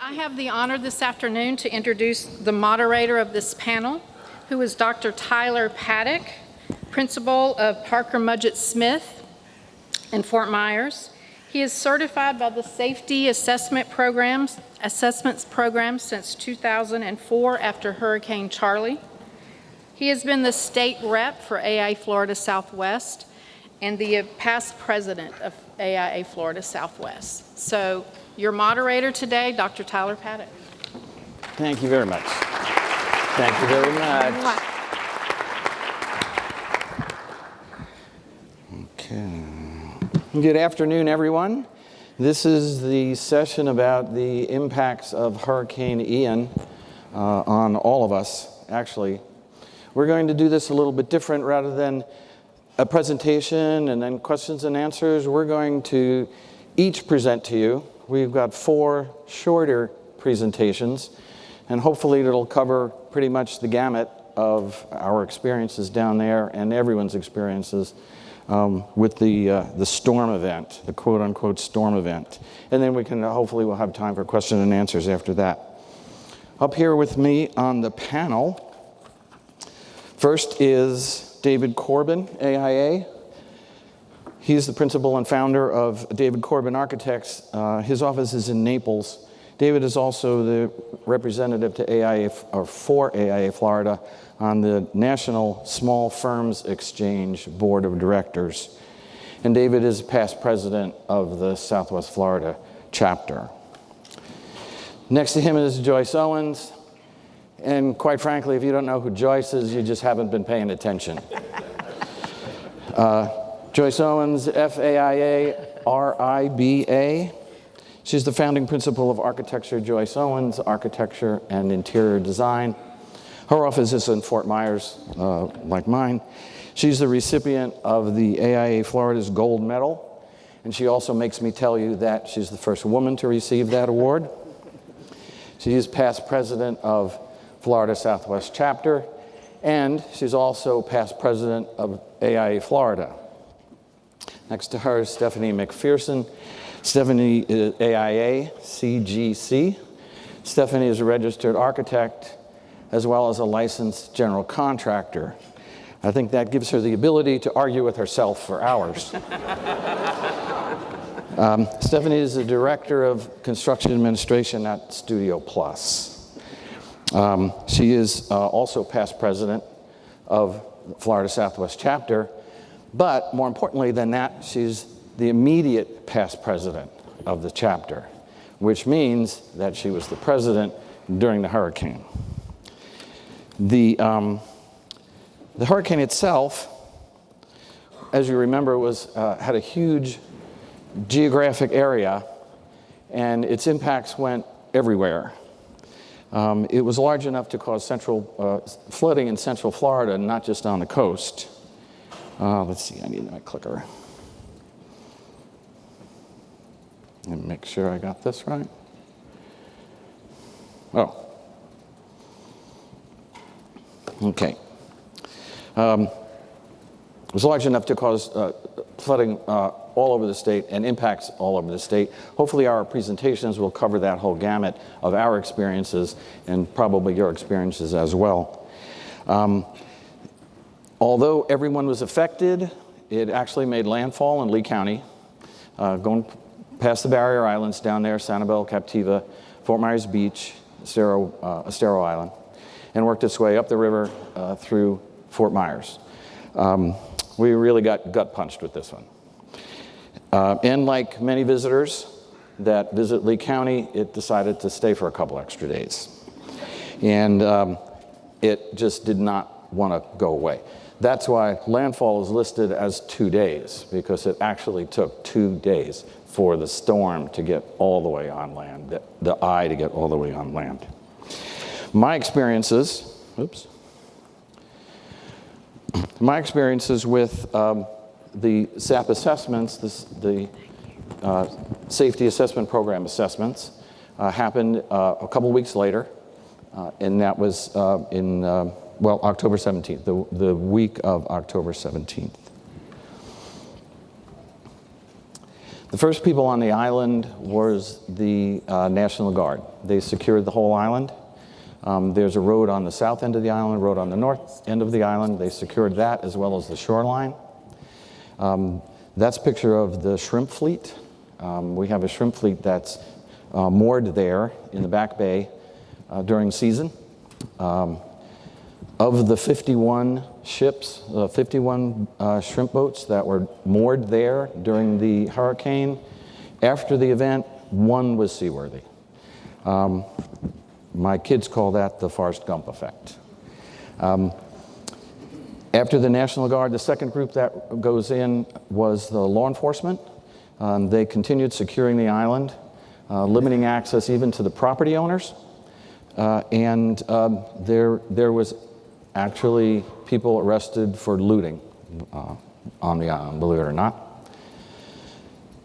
I have the honor this afternoon to introduce the moderator of this panel, who is Dr. Tyler Paddock, principal of Parker Mudgett Smith in Fort Myers. He is certified by the Safety Assessments Program since 2004 after Hurricane Charlie. He has been the state rep for AIA Florida Southwest and the past president of AIA Florida Southwest. So your moderator today, Dr. Tyler Paddock. Thank you very much. Thank you very much. Okay. Good afternoon, everyone. This is the session about the impacts of Hurricane Ian on all of us, actually. We're going to do this a little bit different. Rather than a presentation and then questions and answers, we're going to each present to you. We've got 4 shorter presentations, and hopefully it'll cover pretty much the gamut of our experiences down there and everyone's experiences with the storm event, the quote-unquote storm event. And then hopefully we'll have time for question and answers after that. Up here with me on the panel, first is David Corbin, AIA. He's the principal and founder of David Corbin Architects. His office is in Naples. David is also the representative to AIA, or for AIA Florida, on the National Small Firms Exchange Board of Directors. And David is past president of the Southwest Florida chapter. Next to him is Joyce Owens. And quite frankly, if you don't know who Joyce is, you just haven't been paying attention. Joyce Owens, F-A-I-A-R-I-B-A. She's the founding principal of Architecture Joyce Owens, Architecture and Interior Design. Her office is in Fort Myers, like mine. She's the recipient of the AIA Florida's Gold Medal, and she also makes me tell you that she's the first woman to receive that award. She is past president of Florida Southwest Chapter, and she's also past president of AIA Florida. Next to her is Stephanie McPherson. Stephanie is AIA CGC. Stephanie is a registered architect as well as a licensed general contractor. I think that gives her the ability to argue with herself for hours. Stephanie is the director of construction administration at Studio Plus. She is also past president of Florida Southwest Chapter, but more importantly than that, she's the immediate past president of the chapter, which means that she was the president during the hurricane. The hurricane itself, as you remember, had a huge geographic area, and its impacts went everywhere. It was large enough to cause flooding in central Florida, not just on the coast. Let's see, I need my clicker. And make sure I got this right. Oh. Okay. It was large enough to cause flooding all over the state and impacts all over the state. Hopefully our presentations will cover that whole gamut of our experiences and probably your experiences as well. Although everyone was affected, it actually made landfall in Lee County, going past the barrier islands down there, Sanibel, Captiva, Fort Myers Beach, Estero Island, and worked its way up the river through Fort Myers. We really got gut punched with this one. And like many visitors that visit Lee County, it decided to stay for a couple extra days. And it just did not want to go away. That's why landfall is listed as 2 days, because it actually took 2 days for the storm to get all the way on land, the eye to get all the way on land. My experiences with the SAP assessments, the Safety Assessment Program assessments, happened a couple weeks later, and that was October 17th, the week of October 17th. The first people on the island was the National Guard. They secured the whole island. There's a road on the south end of the island, a road on the north end of the island. They secured that as well as the shoreline. That's a picture of the shrimp fleet. We have a shrimp fleet that's moored there in the back bay during season. Of the 51 ships, 51 shrimp boats that were moored there during the hurricane, after the event, one was seaworthy. My kids call that the Forrest Gump effect. After the National Guard, the second group that goes in was the law enforcement. They continued securing the island, limiting access even to the property owners. And there was actually people arrested for looting on the island, believe it or not.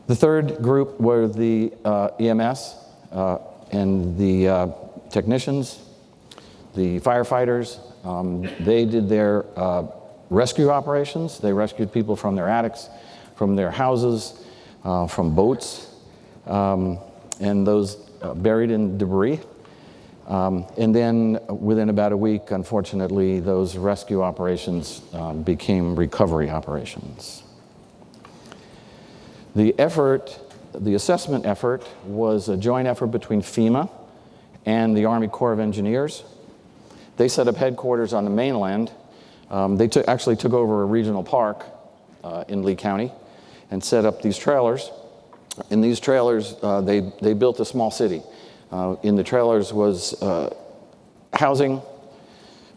The third group were the EMS and the technicians, the firefighters. They did their rescue operations. They rescued people from their attics, from their houses, from boats, and those buried in debris. And then within about a week, unfortunately, those rescue operations became recovery operations. The assessment effort was a joint effort between FEMA and the Army Corps of Engineers. They set up headquarters on the mainland. They actually took over a regional park in Lee County and set up these trailers. In these trailers, they built a small city. In the trailers was housing,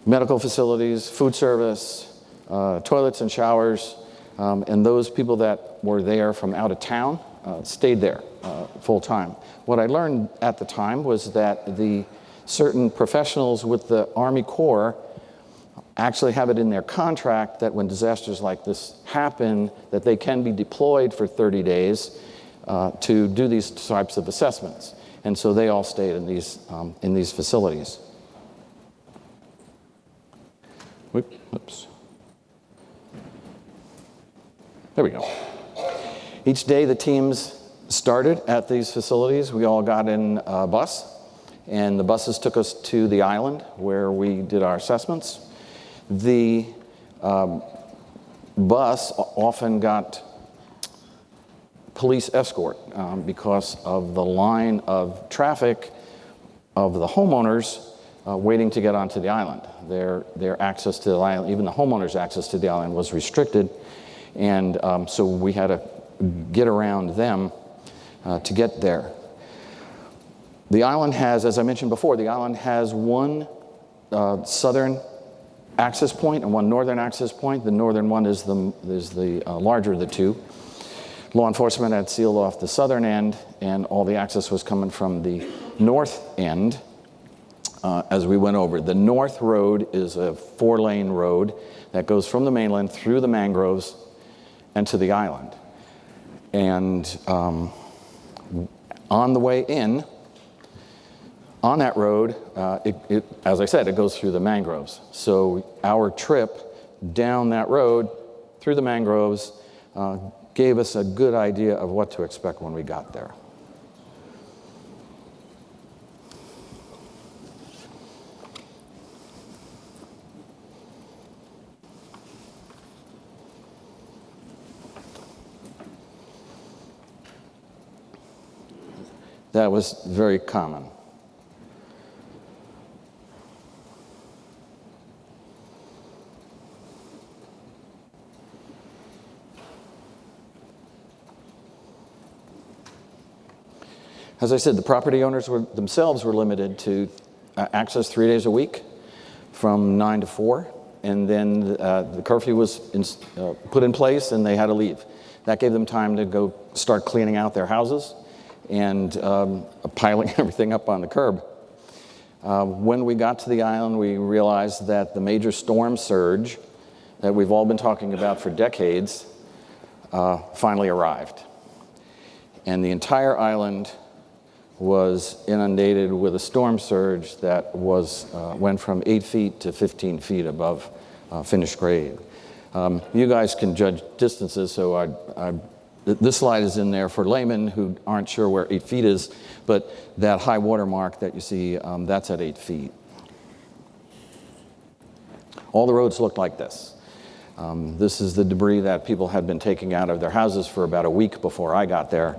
medical facilities, food service, toilets and showers, and those people that were there from out of town stayed there full time. What I learned at the time was that the certain professionals with the Army Corps actually have it in their contract that when disasters like this happen, that they can be deployed for 30 days to do these types of assessments. And so they all stayed in these facilities. Oops. There we go. Each day the teams started at these facilities. We all got in a bus, and the buses took us to the island where we did our assessments. The bus often got police escort because of the line of traffic of the homeowners waiting to get onto the island. Their access to the island, even the homeowners' access to the island, was restricted, and so we had to get around them to get there. The island has, as I mentioned before, the island has one southern access point and one northern access point. The northern one is the larger of the two. Law enforcement had sealed off the southern end, and all the access was coming from the north end as we went over. The north road is a 4-lane road that goes from the mainland through the mangroves and to the island. And on the way in, on that road, as I said, it goes through the mangroves. So our trip down that road through the mangroves gave us a good idea of what to expect when we got there. That was very common. As I said, the property owners themselves were limited to access 3 days a week from 9 to 4, and then the curfew was put in place and they had to leave. That gave them time to go start cleaning out their houses and piling everything up on the curb. When we got to the island, we realized that the major storm surge that we've all been talking about for decades finally arrived. And the entire island was inundated with a storm surge that went from 8 feet to 15 feet above finished grade. You guys can judge distances, so I this slide is in there for laymen who aren't sure where 8 feet is, but that high water mark that you see, that's at 8 feet. All the roads looked like this. This is the debris that people had been taking out of their houses for about a week before I got there.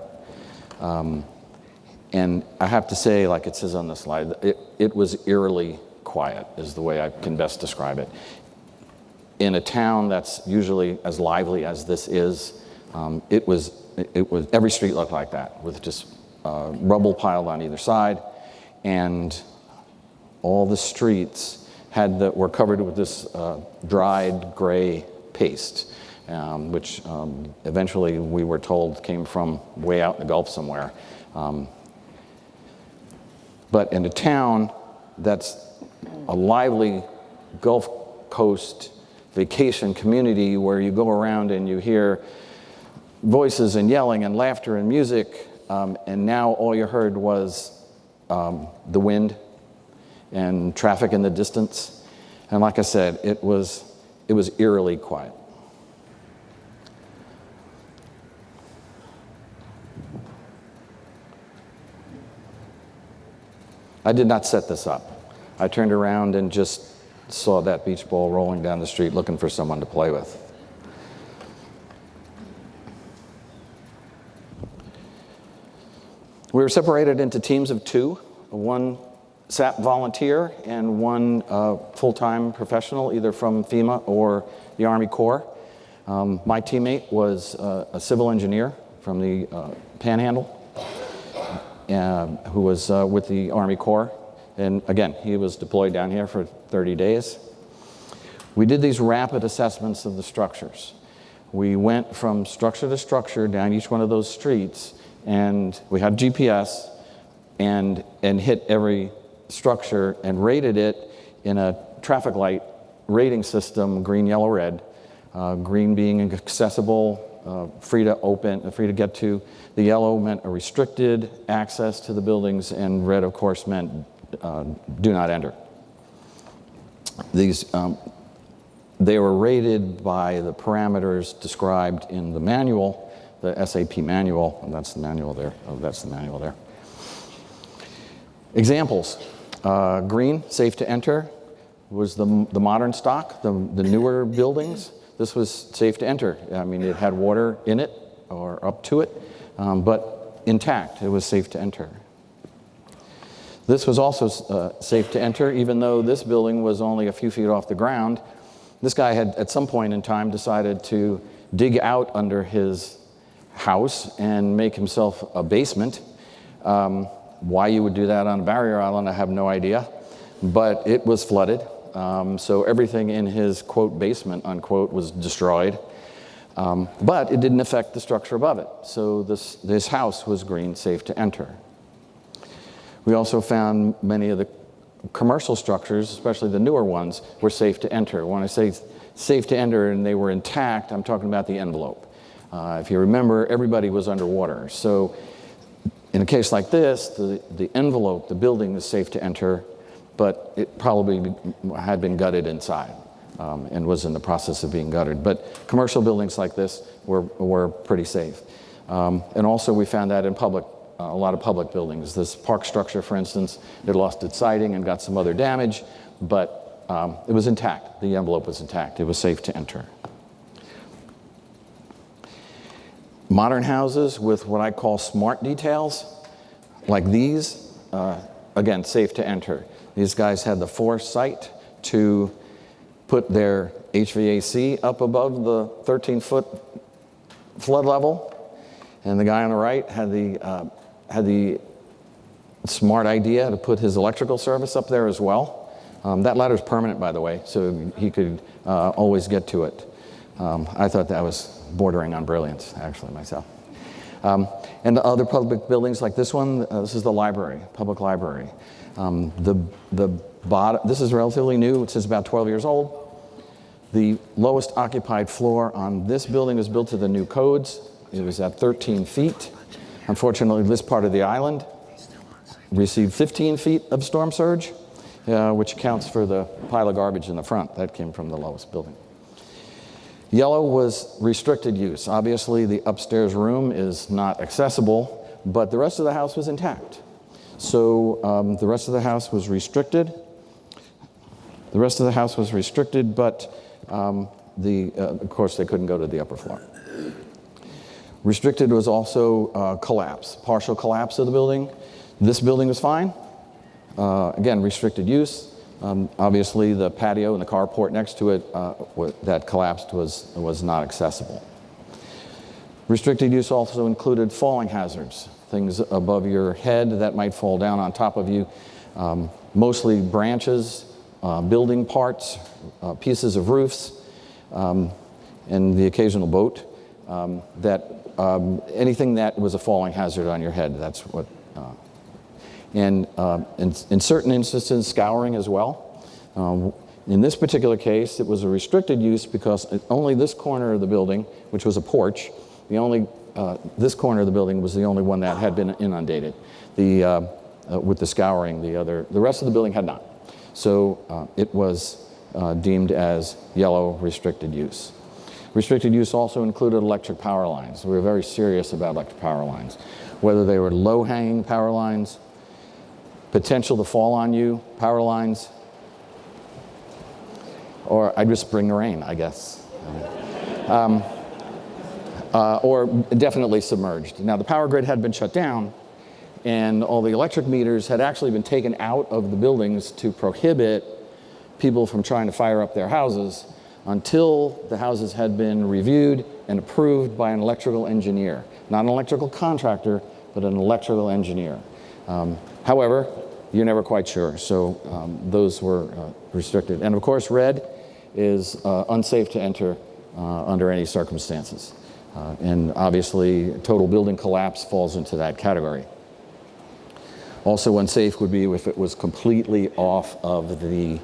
And I have to say, like it says on the slide, it was eerily quiet is the way I can best describe it. In a town that's usually as lively as this is, it was every street looked like that, with just rubble piled on either side, and all the streets were covered with this dried gray paste, which eventually we were told came from way out in the Gulf somewhere. But in a town that's a lively Gulf Coast vacation community where you go around and you hear voices and yelling and laughter and music, and now all you heard was the wind and traffic in the distance. And like I said, it was eerily quiet. I did not set this up. I turned around and just saw that beach ball rolling down the street looking for someone to play with. We were separated into teams of 2, one SAP volunteer and one full-time professional, either from FEMA or the Army Corps. My teammate was a civil engineer from the Panhandle, who was with the Army Corps. And again, he was deployed down here for 30 days. We did these rapid assessments of the structures. We went from structure to structure down each one of those streets, and we had GPS and hit every structure and rated it in a traffic light rating system, green, yellow, red. Green being accessible, free to open, free to get to. The yellow meant a restricted access to the buildings, and red, of course, meant do not enter. These, they were rated by the parameters described in the manual, the SAP manual, and that's the manual there. Oh, that's the manual there. Examples. Green, safe to enter, was the modern stock, the newer buildings. This was safe to enter. I mean, it had water in it or up to it, but intact. It was safe to enter. This was also safe to enter, even though this building was only a few feet off the ground. This guy had, at some point in time, decided to dig out under his house and make himself a basement. Why you would do that on a barrier island, I have no idea. But it was flooded, so everything in his, quote, basement, unquote, was destroyed. But it didn't affect the structure above it. So this house was green, safe to enter. We also found many of the commercial structures, especially the newer ones, were safe to enter. When I say safe to enter and they were intact, I'm talking about the envelope. If you remember, everybody was underwater. So in a case like this, the envelope, the building is safe to enter, but it probably had been gutted inside and was in the process of being gutted. But commercial buildings like this were pretty safe. And also we found that in a lot of public buildings. This park structure, for instance, it lost its siding and got some other damage, but it was intact. The envelope was intact. It was safe to enter. Modern houses with what I call smart details, like these, again, safe to enter. These guys had the foresight to put their HVAC up above the 13-foot flood level, and the guy on the right had the smart idea to put his electrical service up there as well. That ladder's permanent, by the way, so he could always get to it. I thought that was bordering on brilliance, actually, myself. And the other public buildings like this one, this is the library, public library. This is relatively new. It's just about 12 years old. The lowest occupied floor on this building was built to the new codes. It was at 13 feet. Unfortunately, this part of the island received 15 feet of storm surge, which accounts for the pile of garbage in the front. That came from the lowest building. Yellow was restricted use. Obviously, the upstairs room is not accessible, but the rest of the house was intact. So the rest of the house was restricted. The rest of the house was restricted, but of course, they couldn't go to the upper floor. Restricted was also collapse, partial collapse of the building. This building was fine. Again, restricted use. Obviously, the patio and the carport next to it that collapsed was not accessible. Restricted use also included falling hazards, things above your head that might fall down on top of you, mostly branches, building parts, pieces of roofs, and the occasional boat. Anything that was a falling hazard on your head, that's what. And in certain instances, scouring as well. In this particular case, it was a restricted use because only this corner of the building, which was a porch, this corner of the building was the only one that had been inundated. With the scouring, the rest of the building had not. So it was deemed as yellow restricted use. Restricted use also included electric power lines. We were very serious about electric power lines, whether they were low-hanging power lines, potential to fall on you power lines, or I'd just bring the rain, I guess. Or definitely submerged. Now, the power grid had been shut down, and all the electric meters had actually been taken out of the buildings to prohibit people from trying to fire up their houses until the houses had been reviewed and approved by an electrical engineer. Not an electrical contractor, but an electrical engineer. However, you're never quite sure, so those were restricted. And of course, red is unsafe to enter under any circumstances. And obviously, total building collapse falls into that category. Also unsafe would be if it was completely off of the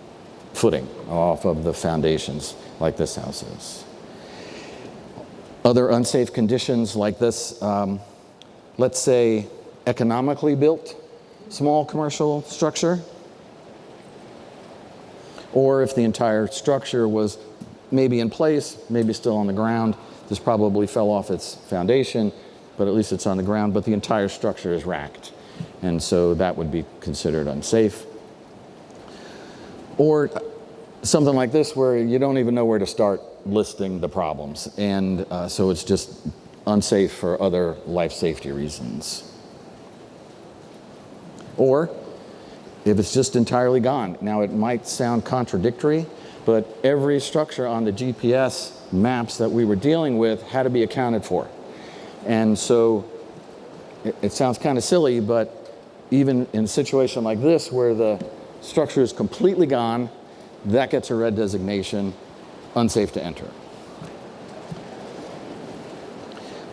footing, off of the foundations, like this house is. Other unsafe conditions like this, let's say economically built small commercial structure, or if the entire structure was maybe in place, maybe still on the ground. This probably fell off its foundation, but at least it's on the ground, but the entire structure is racked. And so that would be considered unsafe. Or something like this where you don't even know where to start listing the problems. And so it's just unsafe for other life safety reasons. Or if it's just entirely gone. Now, it might sound contradictory, but every structure on the GPS maps that we were dealing with had to be accounted for. And so it sounds kind of silly, but even in a situation like this where the structure is completely gone, that gets a red designation, unsafe to enter.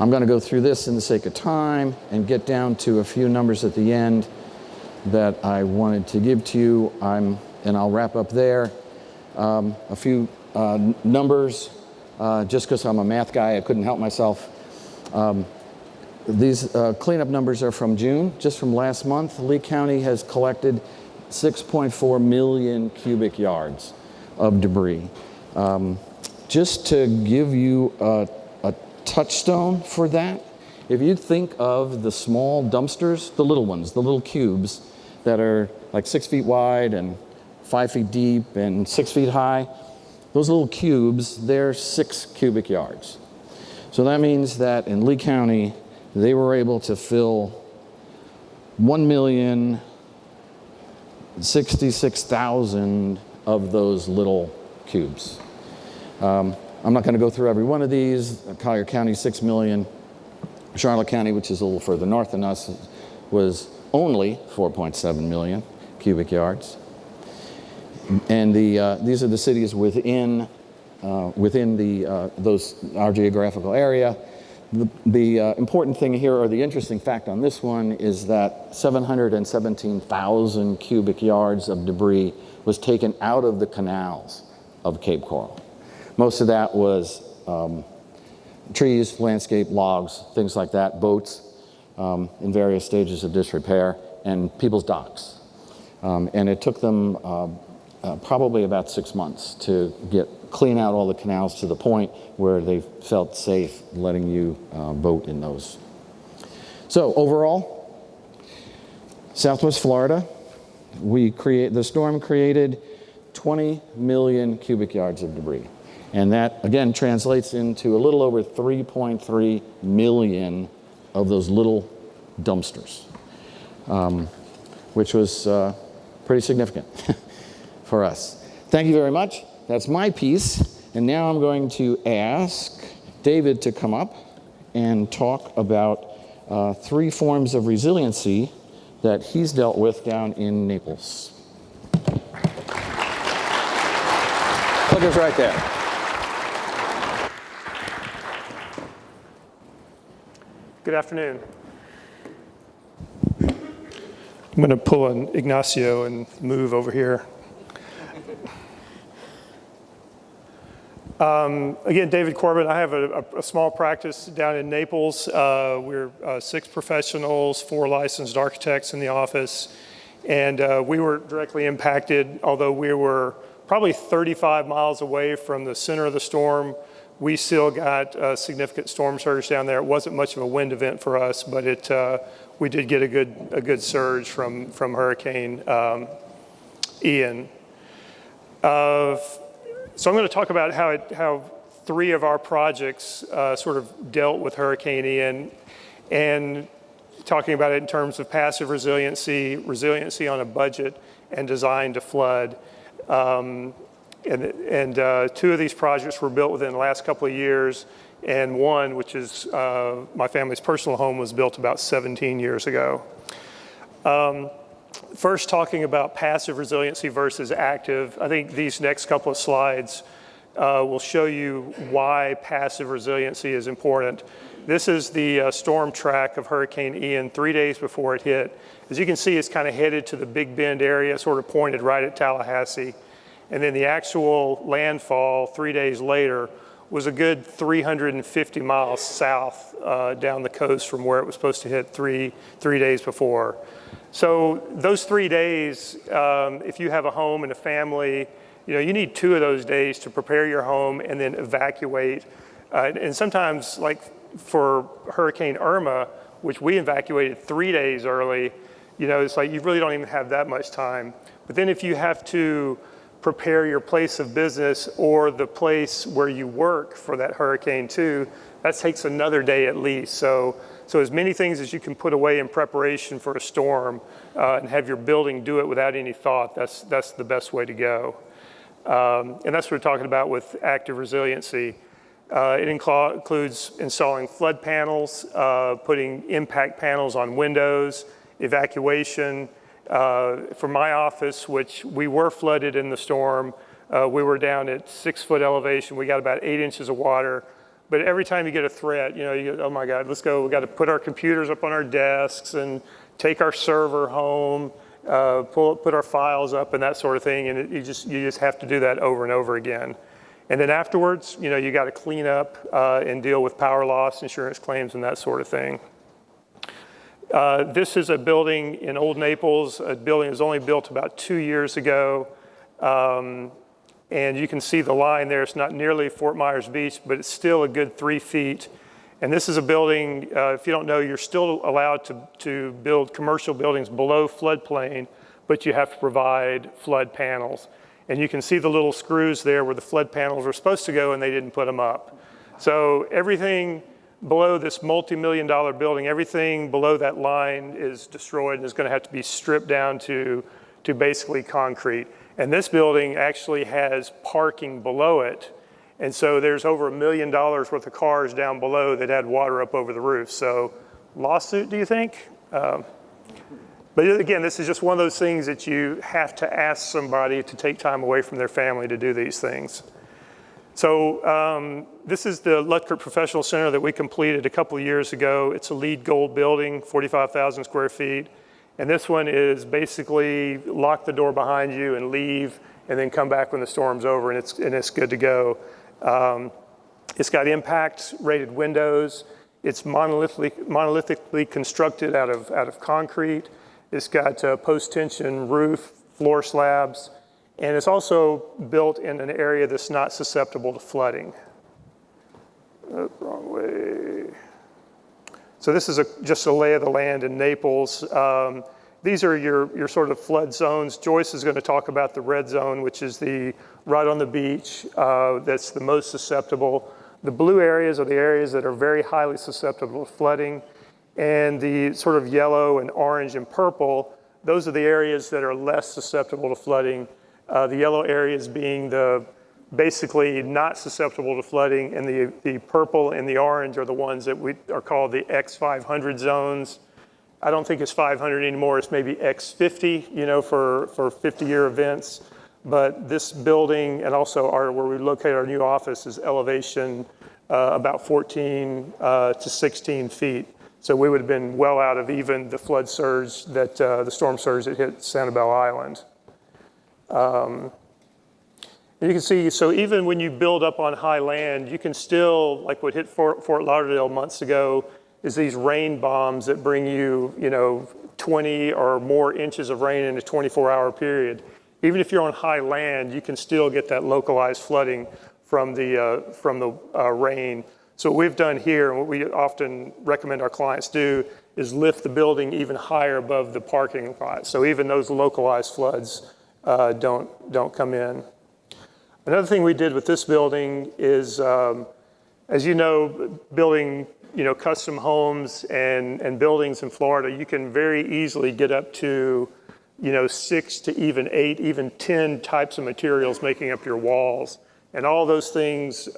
I'm going to go through this in the sake of time and get down to a few numbers at the end that I wanted to give to you, and I'll wrap up there. A few numbers, just because I'm a math guy, I couldn't help myself. These cleanup numbers are from June, just from last month. Lee County has collected 6.4 million cubic yards of debris. Just to give you a touchstone for that, if you think of the small dumpsters, the little ones, the little cubes that are like 6 feet wide and 5 feet deep and 6 feet high, those little cubes, they're 6 cubic yards. So that means that in Lee County, they were able to fill 1,066,000 of those little cubes. I'm not going to go through every one of these. Collier County, 6 million. Charlotte County, which is a little further north than us, was only 4.7 million cubic yards. And these are the cities within our geographical area. The important thing here, or the interesting fact on this one, is that 717,000 cubic yards of debris was taken out of the canals of Cape Coral. Most of that was trees, landscape, logs, things like that, boats in various stages of disrepair, and people's docks. And it took them probably about 6 months to clean out all the canals to the point where they felt safe letting you boat in those. So overall, Southwest Florida, the storm created 20 million cubic yards of debris. And that, again, translates into a little over 3.3 million of those little dumpsters, which was pretty significant for us. Thank you very much. That's my piece. And now I'm going to ask David to come up and talk about 3 forms of resiliency that he's dealt with down in Naples. Clicker's right there. Good afternoon. I'm going to pull an Ignacio and move over here. Again, David Corbett. I have a small practice down in Naples. We're 6 professionals, 4 licensed architects in the office, and we were directly impacted, although we were probably 35 miles away from the center of the storm. We still got significant storm surge down there. It wasn't much of a wind event for us, but we did get a good surge from Hurricane Ian. So I'm going to talk about how 3 of our projects sort of dealt with Hurricane Ian, and talking about it in terms of passive resiliency, resiliency on a budget, and design to flood. And 2 of these projects were built within the last couple of years, and one, which is my family's personal home, was built about 17 years ago. First, talking about passive resiliency versus active, I think these next couple of slides will show you why passive resiliency is important. This is the storm track of Hurricane Ian 3 days before it hit. As you can see, it's kind of headed to the Big Bend area, sort of pointed right at Tallahassee. And then the actual landfall 3 days later was a good 350 miles south down the coast from where it was supposed to hit three days before. So those 3 days, if you have a home and a family, you need 2 of those days to prepare your home and then evacuate. And sometimes, like for Hurricane Irma, which we evacuated 3 days early, it's like you really don't even have that much time. But then if you have to prepare your place of business or the place where you work for that hurricane too, that takes another day at least. So as many things as you can put away in preparation for a storm and have your building do it without any thought, that's the best way to go. And that's what we're talking about with active resiliency. It includes installing flood panels, putting impact panels on windows, evacuation. For my office, which we were flooded in the storm, we were down at 6-foot elevation. We got about 8 inches of water. But every time you get a threat, you go, oh my God, let's go. We got to put our computers up on our desks and take our server home, put our files up and that sort of thing. And you just have to do that over and over again. And then afterwards, you got to clean up and deal with power loss, insurance claims, and that sort of thing. This is a building in Old Naples. A building was only built about 2 years ago. And you can see the line there. It's not nearly Fort Myers Beach, but it's still a good 3 feet. And this is a building, if you don't know, you're still allowed to build commercial buildings below floodplain, but you have to provide flood panels. And you can see the little screws there where the flood panels were supposed to go and they didn't put them up. So everything below this multi-million-dollar building, everything below that line is destroyed and is going to have to be stripped down to basically concrete. And this building actually has parking below it. And so there's over $1 million worth of cars down below that had water up over the roof. So lawsuit, do you think? But again, this is just one of those things that you have to ask somebody to take time away from their family to do these things. So this is the Lutgert Professional Center that we completed a couple of years ago. It's a LEED Gold building, 45,000 square feet. And this one is basically lock the door behind you and leave, and then come back when the storm's over, and it's good to go. It's got impact rated windows. It's monolithically constructed out of concrete. It's got post-tension roof, floor slabs, And it's also built in an area that's not susceptible to flooding. Wrong way. So this is just a lay of the land in Naples. These are your sort of flood zones. Joyce is going to talk about the red zone, which is right on the beach, that's the most susceptible. The blue areas are the areas that are very highly susceptible to flooding. And the sort of yellow and orange and purple, those are the areas that are less susceptible to flooding. The yellow areas being basically not susceptible to flooding, and the purple and the orange are the ones that are called the X500 zones. I don't think it's 500 anymore, it's maybe X50, for 50-year events. But this building and also where we locate our new office is elevation about 14 to 16 feet. So we would have been well out of even the flood surge the storm surge that hit Sanibel Island. You can see, so even when you build up on high land, you can still, like what hit Fort Lauderdale months ago, is these rain bombs that bring you, 20 or more inches of rain in a 24-hour period. Even if you're on high land, you can still get that localized flooding from the rain. So what we've done here, and what we often recommend our clients do, is lift the building even higher above the parking lot. So even those localized floods don't come in. Another thing we did with this building is, as you know, building custom homes and buildings in Florida, you can very easily get up to 6 to even 8, even 10 types of materials making up your walls. And all those things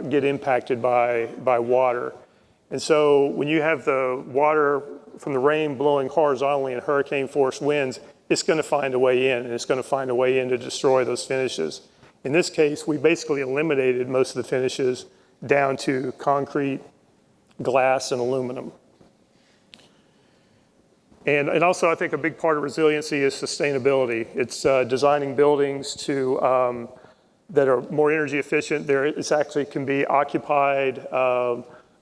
get impacted by water. And so when you have the water from the rain blowing horizontally in hurricane force winds, it's going to find a way in, and it's going to find a way in to destroy those finishes. In this case, we basically eliminated most of the finishes down to concrete, glass, and aluminum. And also, I think a big part of resiliency is sustainability. It's designing buildings that are more energy efficient. It actually can be occupied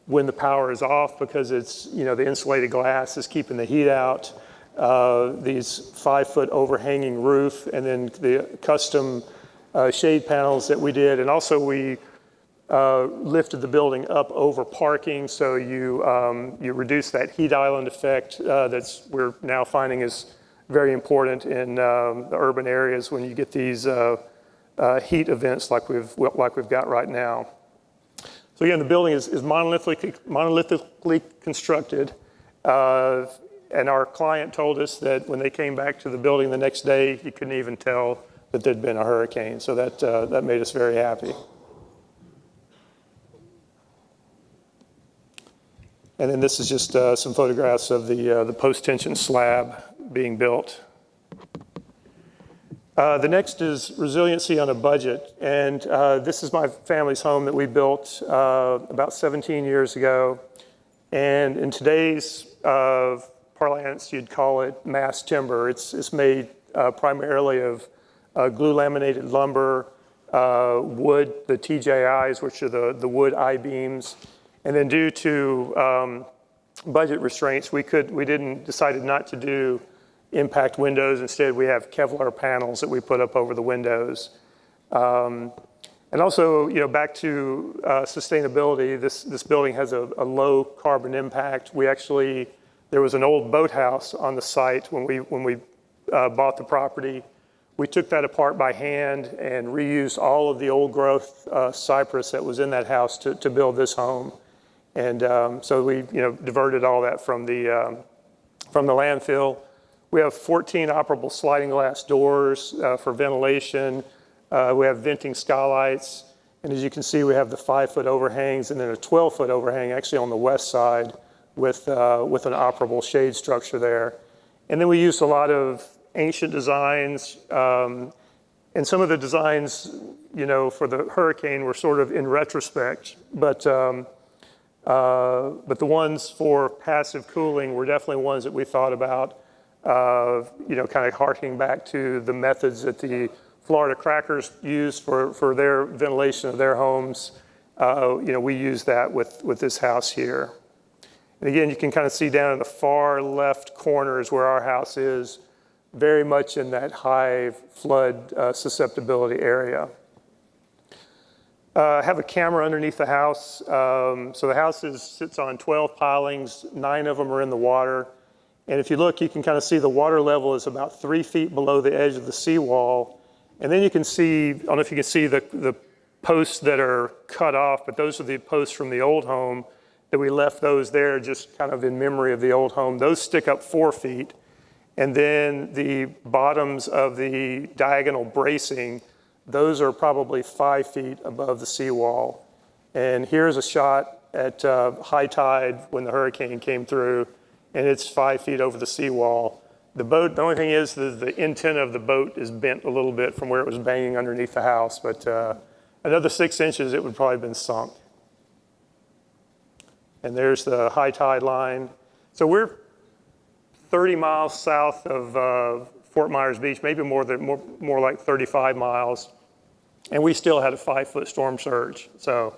when the power is off because it's, the insulated glass is keeping the heat out. These 5-foot overhanging roof, and then the custom shade panels that we did. And also we lifted the building up over parking, so you reduce that heat island effect we're now finding is very important in the urban areas when you get these heat events like we've got right now. So again, the building is monolithically constructed, and our client told us that when they came back to the building the next day, you couldn't even tell that there'd been a hurricane. So that made us very happy. And then this is just some photographs of the post-tension slab being built. The next is resiliency on a budget. And this is my family's home that we built about 17 years ago. And in today's parlance, you'd call it mass timber. It's made primarily of glue laminated lumber, wood, the TJIs, which are the wood I-beams. And then due to budget restraints, we decided not to do impact windows. Instead, we have Kevlar panels that we put up over the windows. And also, back to sustainability, this building has a low carbon impact. There was an old boathouse on the site when we bought the property. We took that apart by hand and reused all of the old growth cypress that was in that house to build this home. And so we diverted all that from the landfill. We have 14 operable sliding glass doors for ventilation. We have venting skylights. And as you can see, we have the 5-foot overhangs and then a 12-foot overhang actually on the west side with an operable shade structure there. And then we used a lot of ancient designs. And some of the designs, for the hurricane were sort of in retrospect. But the ones for passive cooling were definitely ones that we thought about, kind of harking back to the methods that the Florida Crackers used for their ventilation of their homes. We use that with this house here. And again, you can kind of see down in the far left corner is where our house is. very much in that high flood susceptibility area. I have a camera underneath the house. So the house sits on 12 pilings, 9 of them are in the water. And if you look, you can kind of see the water level is about 3 feet below the edge of the seawall. And then you can see, I don't know if you can see the posts that are cut off, but those are the posts from the old home that we left those there just kind of in memory of the old home. Those stick up 4 feet. And then the bottoms of the diagonal bracing, those are probably 5 feet above the seawall. And here's a shot at high tide when the hurricane came through, and it's 5 feet over the seawall. The boat, the only thing is the antenna of the boat is bent a little bit from where it was banging underneath the house, but another 6 inches, it would probably have been sunk. And there's the high tide line. So we're 30 miles south of Fort Myers Beach, maybe more like 35 miles. And we still had a 5-foot storm surge. So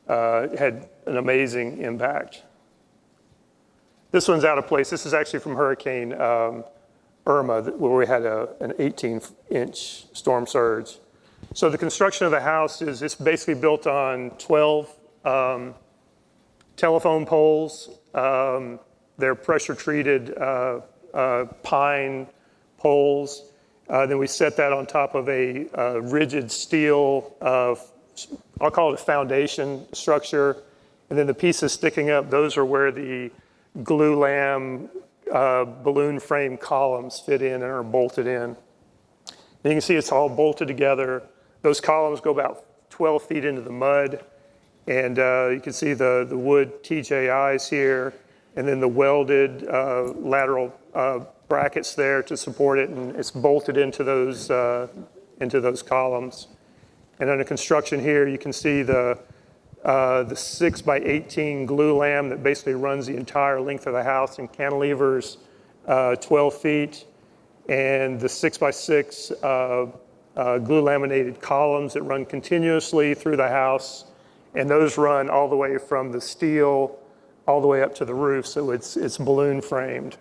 it had an amazing impact. This one's out of place. This is actually from Hurricane Irma, where we had an 18-inch storm surge. So the construction of the house it's basically built on 12 telephone poles. They're pressure-treated pine poles. Then we set that on top of a rigid steel, I'll call it a foundation structure. And then the pieces sticking up, those are where the glue-lam balloon frame columns fit in and are bolted in. And you can see it's all bolted together. Those columns go about 12 feet into the mud. And you can see the wood TJIs here, and then the welded lateral brackets there to support it, and it's bolted into those columns. And under construction here, you can see the 6x18 glue lam that basically runs the entire length of the house and cantilevers 12 feet, and the 6x6 glue laminated columns that run continuously through the house, and those run all the way from the steel all the way up to the roof, so it's balloon framed.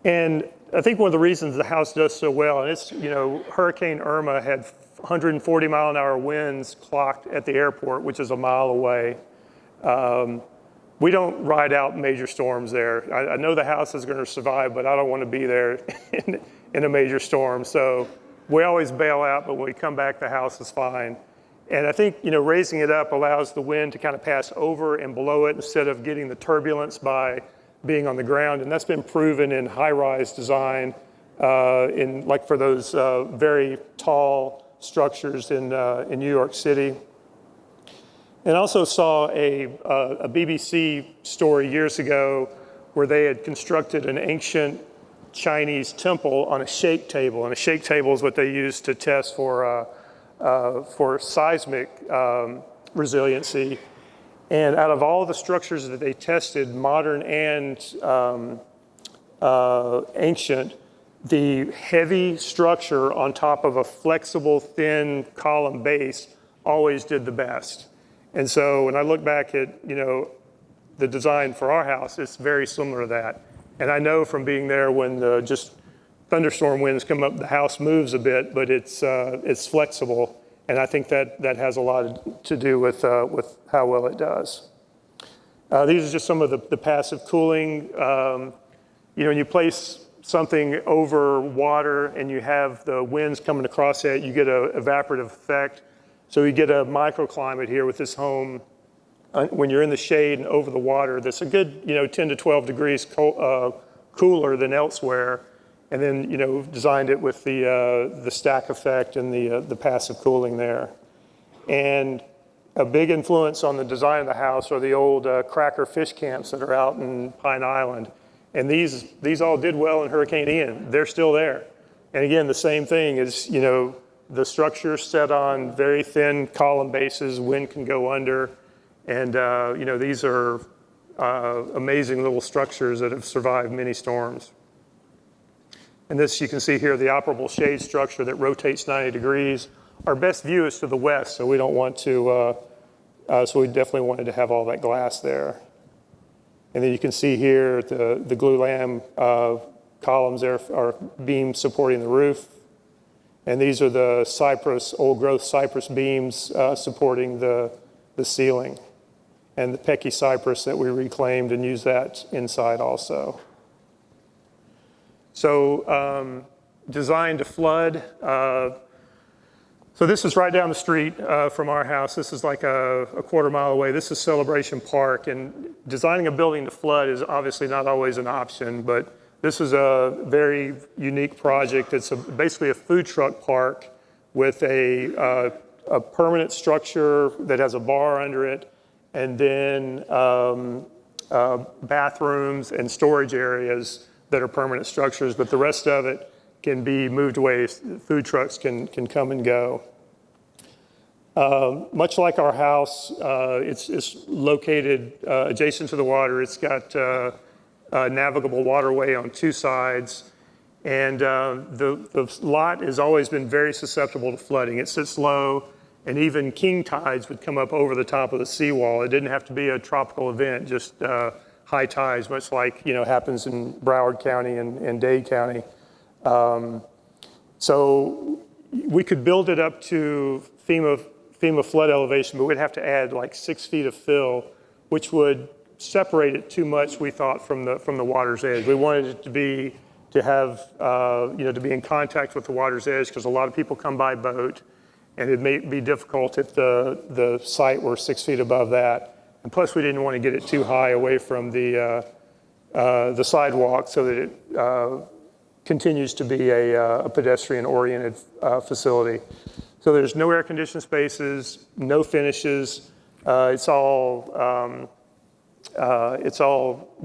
And I think one of the reasons the house does so well, and it's, Hurricane Irma had 140 mile an hour winds clocked at the airport, which is a mile away. We don't ride out major storms there. I know the house is going to survive, but I don't want to be there in a major storm. So we always bail out, but when we come back, the house is fine. And I think, raising it up allows the wind to kind of pass over and below it instead of getting the turbulence by being on the ground. And that's been proven in high-rise design, for those very tall structures in New York City. And I also saw a BBC story years ago where they had constructed an ancient Chinese temple on a shake table. And a shake table is what they use to test for seismic resiliency. And out of all the structures that they tested, modern and ancient, the heavy structure on top of a flexible, thin column base always did the best. And so when I look back at, the design for our house, it's very similar to that. And I know from being there when just thunderstorm winds come up, the house moves a bit, but it's flexible. And I think that has a lot to do with how well it does. These are just some of the passive cooling. When you place something over water and you have the winds coming across it, you get an evaporative effect. So you get a microclimate here with this home. When you're in the shade and over the water, that's a good 10 to 12 degrees cooler than elsewhere. And then designed it with the stack effect and the passive cooling there. And a big influence on the design of the house are the old cracker fish camps that are out in Pine Island. And these all did well in Hurricane Ian. They're still there. And again, the same thing is, the structure set on very thin column bases, wind can go under. And, these are amazing little structures that have survived many storms. And this, you can see here, the operable shade structure that rotates 90 degrees. Our best view is to the west, so we don't want to, so we definitely wanted to have all that glass there. And then you can see here the glue lam columns there are beams supporting the roof. And these are the cypress, old growth cypress beams supporting the ceiling. And the Pecky cypress that we reclaimed and used that inside also. So designed to flood. So this is right down the street from our house. This is like a quarter mile away. This is Celebration Park. And designing a building to flood is obviously not always an option, but this is a very unique project. It's basically a food truck park with a permanent structure that has a bar under it, and then bathrooms and storage areas that are permanent structures, but the rest of it can be moved away. Food trucks can come and go. Much like our house, it's located adjacent to the water. It's got a navigable waterway on two sides. And the lot has always been very susceptible to flooding. It sits low, and even king tides would come up over the top of the seawall. It didn't have to be a tropical event, just high tides, much like happens in Broward County and Dade County. So we could build it up to FEMA flood elevation, but we'd have to add like 6 feet of fill, which would separate it too much, we thought, from the water's edge. We wanted it to be in contact with the water's edge, because a lot of people come by boat, and it may be difficult if the site were 6 feet above that. And plus, we didn't want to get it too high away from the sidewalk, so that it continues to be a pedestrian-oriented facility. So there's no air-conditioned spaces, no finishes. It's all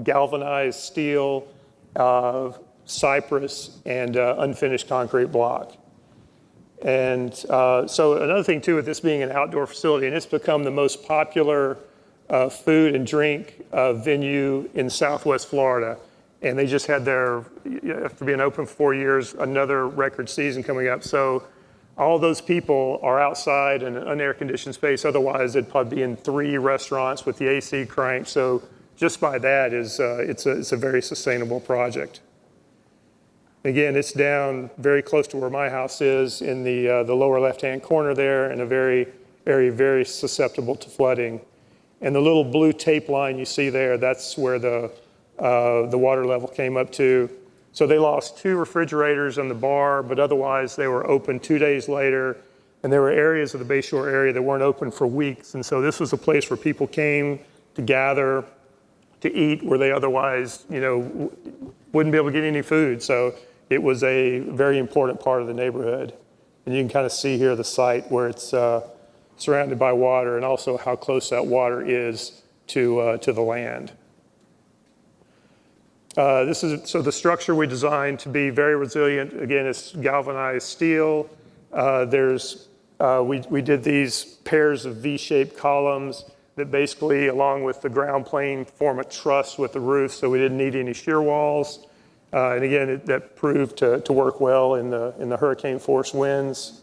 galvanized steel, cypress, and unfinished concrete block. And so another thing too, with this being an outdoor facility, and it's become the most popular food and drink venue in Southwest Florida. And they just had after being open for 4 years, another record season coming up. So all those people are outside in an unair-conditioned space. Otherwise, they'd probably be in 3 restaurants with the AC cranked. So just by that it's a very sustainable project. Again, it's down very close to where my house is in the lower left-hand corner there, and a very, very, very susceptible to flooding. And the little blue tape line you see there, that's where the water level came up to. So they lost 2 refrigerators in the bar, but otherwise they were open 2 days later. And there were areas of the Bayshore area that weren't open for weeks. And so this was a place where people came to gather, to eat, where they otherwise, wouldn't be able to get any food. So it was a very important part of the neighborhood. And you can kind of see here the site where it's surrounded by water, and also how close that water is to the land. So the structure we designed to be very resilient. Again, it's galvanized steel. We did these pairs of V-shaped columns that basically, along with the ground plane, form a truss with the roof, so we didn't need any shear walls. And again, that proved to work well in the hurricane force winds.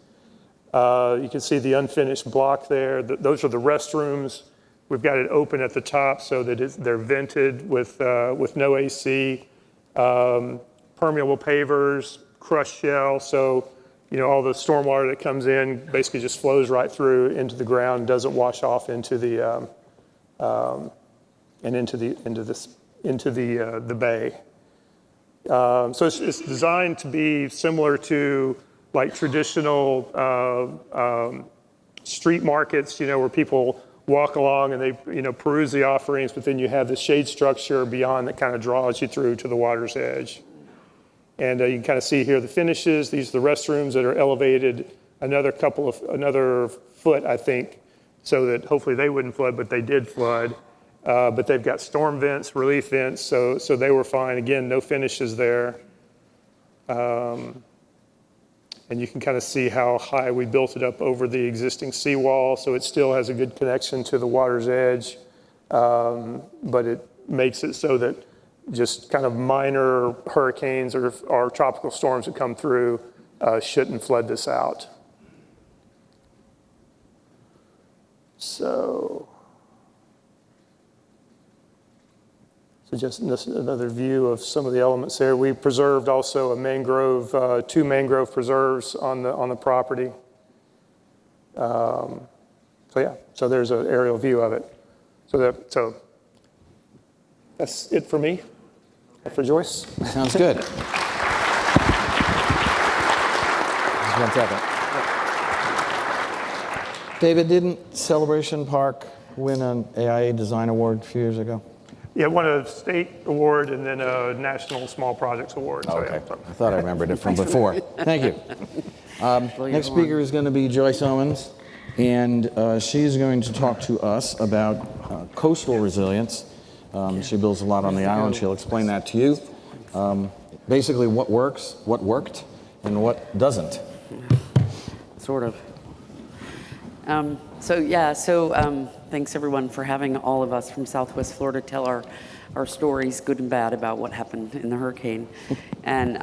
You can see the unfinished block there. Those are the restrooms. We've got it open at the top so that they're vented with no AC, permeable pavers, crushed shell. So, all the stormwater that comes in basically just flows right through into the ground, doesn't wash off into the bay. So it's designed to be similar to like traditional street markets, where people walk along and they, peruse the offerings, but then you have the shade structure beyond that kind of draws you through to the water's edge. And you can kind of see here the finishes. These are the restrooms that are elevated another foot, I think, so that hopefully they wouldn't flood, but they did flood. But they've got storm vents, relief vents, so they were fine. Again, no finishes there. And you can kind of see how high we built it up over the existing seawall, so it still has a good connection to the water's edge. But it makes it so that just kind of minor hurricanes or tropical storms that come through shouldn't flood this out. So So just another view of some of the elements there. We preserved also a mangrove, 2 mangrove preserves on the property. So yeah, so there's an aerial view of it. So that's it for me. For Joyce. Sounds good. Just 1 second. David, didn't Celebration Park win an AIA Design Award a few years ago? Yeah, won a state award and then a national small projects award. So, Okay. yeah, so. I thought I remembered it from before. Thank you. Next speaker is going to be Joyce Owens, and she's going to talk to us about coastal resilience. She builds a lot on the island. She'll explain that to you. Basically, what works, what worked, and what doesn't. Sort of. Thanks everyone for having all of us from Southwest Florida tell our stories, good and bad, about what happened in the hurricane. And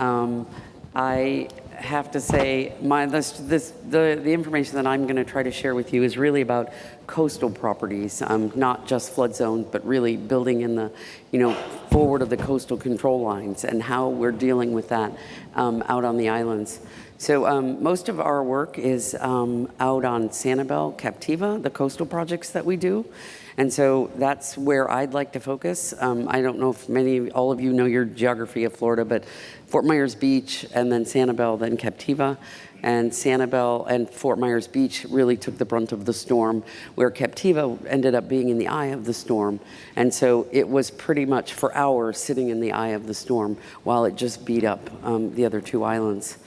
I have to say, the information that I'm going to try to share with you is really about coastal properties, not just flood zone, but really building in the, forward of the coastal control lines and how we're dealing with that out on the islands. So most of our work is out on Sanibel, Captiva, the coastal projects that we do. And so that's where I'd like to focus. I don't know if all of you know your geography of Florida, but Fort Myers Beach and then Sanibel, then Captiva. And Sanibel and Fort Myers Beach really took the brunt of the storm, where Captiva ended up being in the eye of the storm. And so it was pretty much for hours sitting in the eye of the storm while it just beat up the other 2 islands.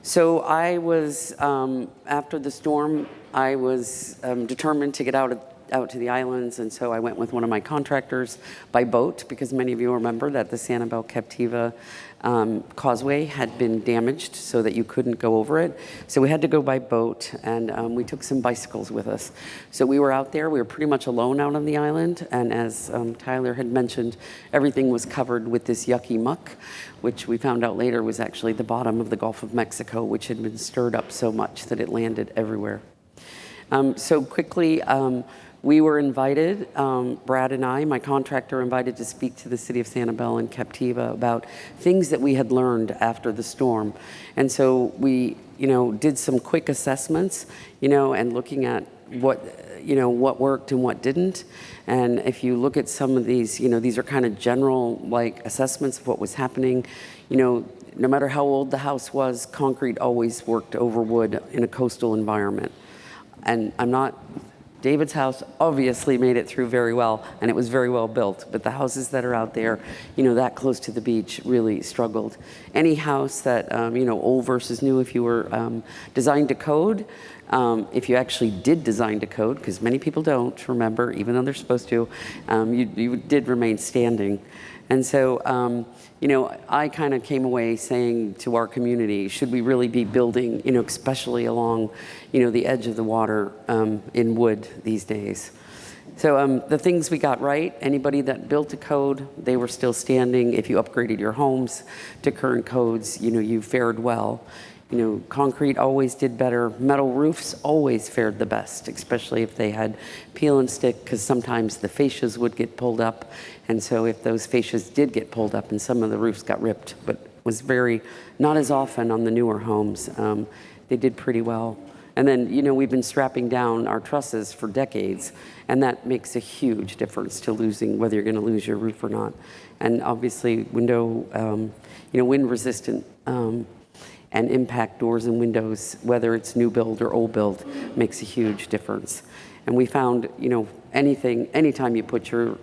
So I was, after the storm, I was determined to get out to the islands, and so I went with one of my contractors by boat, because many of you remember that the Sanibel Captiva causeway had been damaged so that you couldn't go over it. So we had to go by boat, and we took some bicycles with us. So we were out there. We were pretty much alone out on the island, and as Tyler had mentioned, everything was covered with this yucky muck, which we found out later was actually the bottom of the Gulf of Mexico, which had been stirred up so much that it landed everywhere. So quickly, we were invited, Brad and I, my contractor, invited to speak to the city of Sanibel and Captiva about things that we had learned after the storm. And so we, did some quick assessments, and looking at what worked and what didn't. And if you look at some of these, these are kind of general assessments of what was happening. No matter how old the house was, concrete always worked over wood in a coastal environment. And David's house obviously made it through very well, and it was very well built, but the houses that are out there, that close to the beach really struggled. Any house that, old versus new, if you were designed to code, if you actually did design to code, because many people don't, remember, even though they're supposed to, you did remain standing. And so, I kind of came away saying to our community, should we really be building, especially along, the edge of the water in wood these days? So the things we got right, anybody that built a code, they were still standing. If you upgraded your homes to current codes, you fared well. Concrete always did better. Metal roofs always fared the best, especially if they had peel and stick, because sometimes the fascias would get pulled up. And so if those fascias did get pulled up, and some of the roofs got ripped, but was not as often on the newer homes, they did pretty well. And then, we've been strapping down our trusses for decades, and that makes a huge difference to whether you're going to lose your roof or not. And obviously, wind resistant and impact doors and windows, whether it's new build or old build, makes a huge difference. And we found, anytime you put your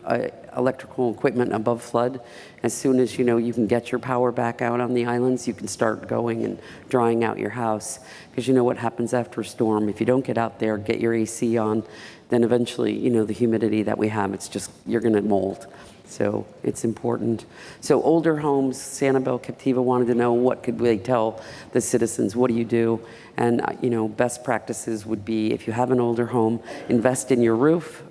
electrical equipment above flood, as soon as you can get your power back out on the islands, you can start going and drying out your house. Because you know what happens after a storm. If you don't get out there, get your AC on, then eventually, the humidity that we have, you're gonna mold. So it's important. So older homes, Sanibel, Captiva wanted to know, what could they tell the citizens? What do you do? And best practices would be, if you have an older home, invest in your roof,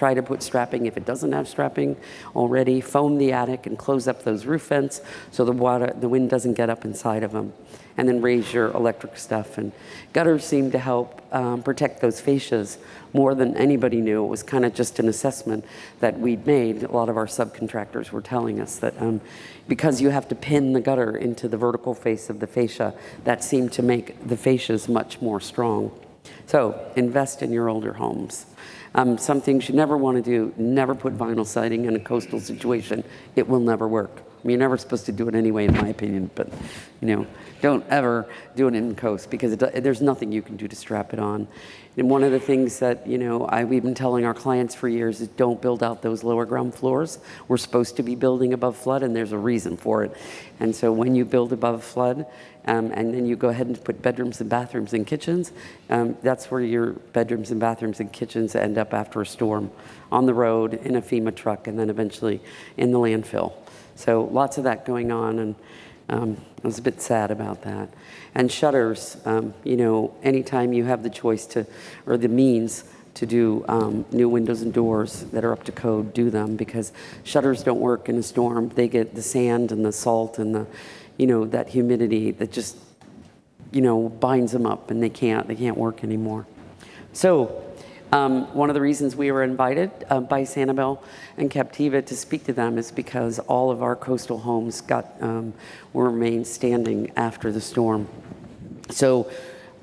try to put strapping if it doesn't have strapping already. Foam the attic and close up those roof vents so the wind doesn't get up inside of them. And then raise your electric stuff. And gutters seem to help protect those fascias more than anybody knew. It was kind of just an assessment that we'd made. A lot of our subcontractors were telling us that because you have to pin the gutter into the vertical face of the fascia, that seemed to make the fascias much more strong. So invest in your older homes. Some things you never want to do, never put vinyl siding in a coastal situation. It will never work. I mean, you're never supposed to do it anyway, in my opinion, but, don't ever do it in coast because there's nothing you can do to strap it on. And one of the things that, we've been telling our clients for years is don't build out those lower ground floors. We're supposed to be building above flood, and there's a reason for it. And so when you build above flood, and then you go ahead and put bedrooms and bathrooms and kitchens, that's where your bedrooms and bathrooms and kitchens end up after a storm, on the road, in a FEMA truck, and then eventually in the landfill. So lots of that going on, and I was a bit sad about that. And shutters, anytime you have the choice or the means to do new windows and doors that are up to code, do them, because shutters don't work in a storm. They get the sand and the salt and that humidity that just, binds them up, and they can't work anymore. So one of the reasons we were invited by Sanibel and Captiva to speak to them is because all of our coastal homes remained standing after the storm. So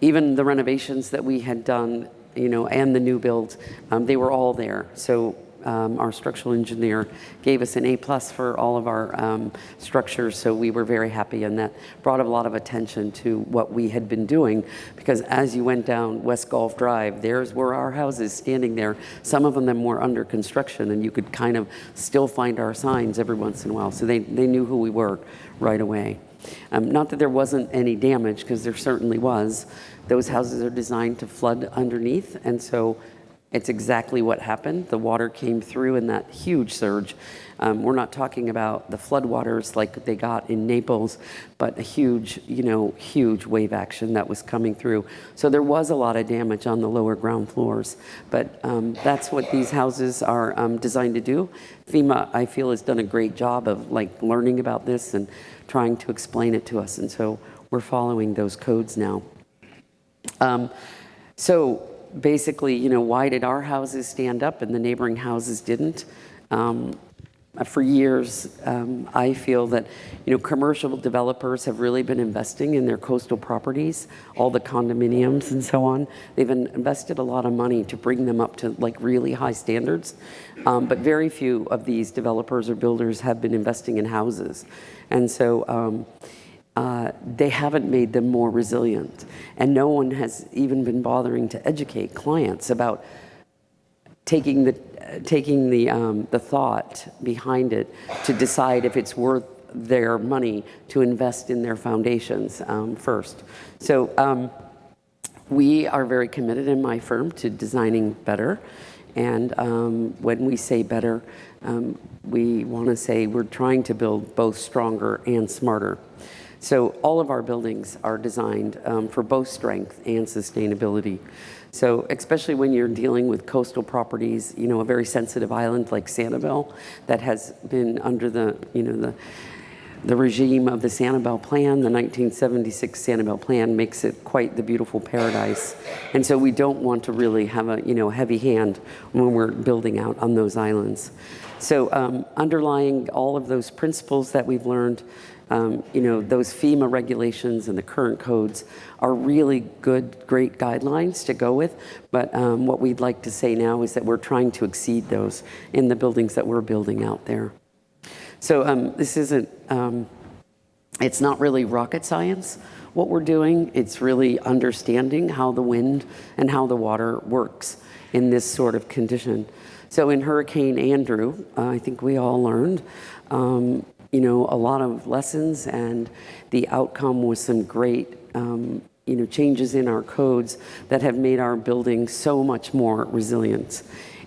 even the renovations that we had done, and the new builds, they were all there. So our structural engineer gave us an A+ for all of our structures, so we were very happy, and that brought a lot of attention to what we had been doing, because as you went down West Gulf Drive, there's where our houses standing there. Some of them were under construction, and you could kind of still find our signs every once in a while, so they knew who we were right away. Not that there wasn't any damage, because there certainly was. Those houses are designed to flood underneath, and so it's exactly what happened. The water came through in that huge surge. We're not talking about the floodwaters like they got in Naples, but a huge wave action that was coming through. So there was a lot of damage on the lower ground floors. But that's what these houses are designed to do. FEMA, I feel, has done a great job of learning about this and trying to explain it to us. And so we're following those codes now. So basically, why did our houses stand up and the neighboring houses didn't? For years, I feel that, commercial developers have really been investing in their coastal properties, all the condominiums and so on. They've invested a lot of money to bring them up to really high standards. But very few of these developers or builders have been investing in houses. And so they haven't made them more resilient. And no one has even been bothering to educate clients about taking the thought behind it to decide if it's worth their money to invest in their foundations first. So we are very committed in my firm to designing better. And when we say better, we want to say we're trying to build both stronger and smarter. So all of our buildings are designed for both strength and sustainability. So especially when you're dealing with coastal properties, a very sensitive island like Sanibel that has been under the regime of the Sanibel Plan. The 1976 Sanibel Plan makes it quite the beautiful paradise. And so we don't want to really have a heavy hand when we're building out on those islands. So underlying all of those principles that we've learned, those FEMA regulations and the current codes are really great guidelines to go with. But what we'd like to say now is that we're trying to exceed those in the buildings that we're building out there. So this isn't, it's not really rocket science, what we're doing. It's really understanding how the wind and how the water works in this sort of condition. So in Hurricane Andrew, I think we all learned, a lot of lessons, and the outcome was some great, changes in our codes that have made our buildings so much more resilient.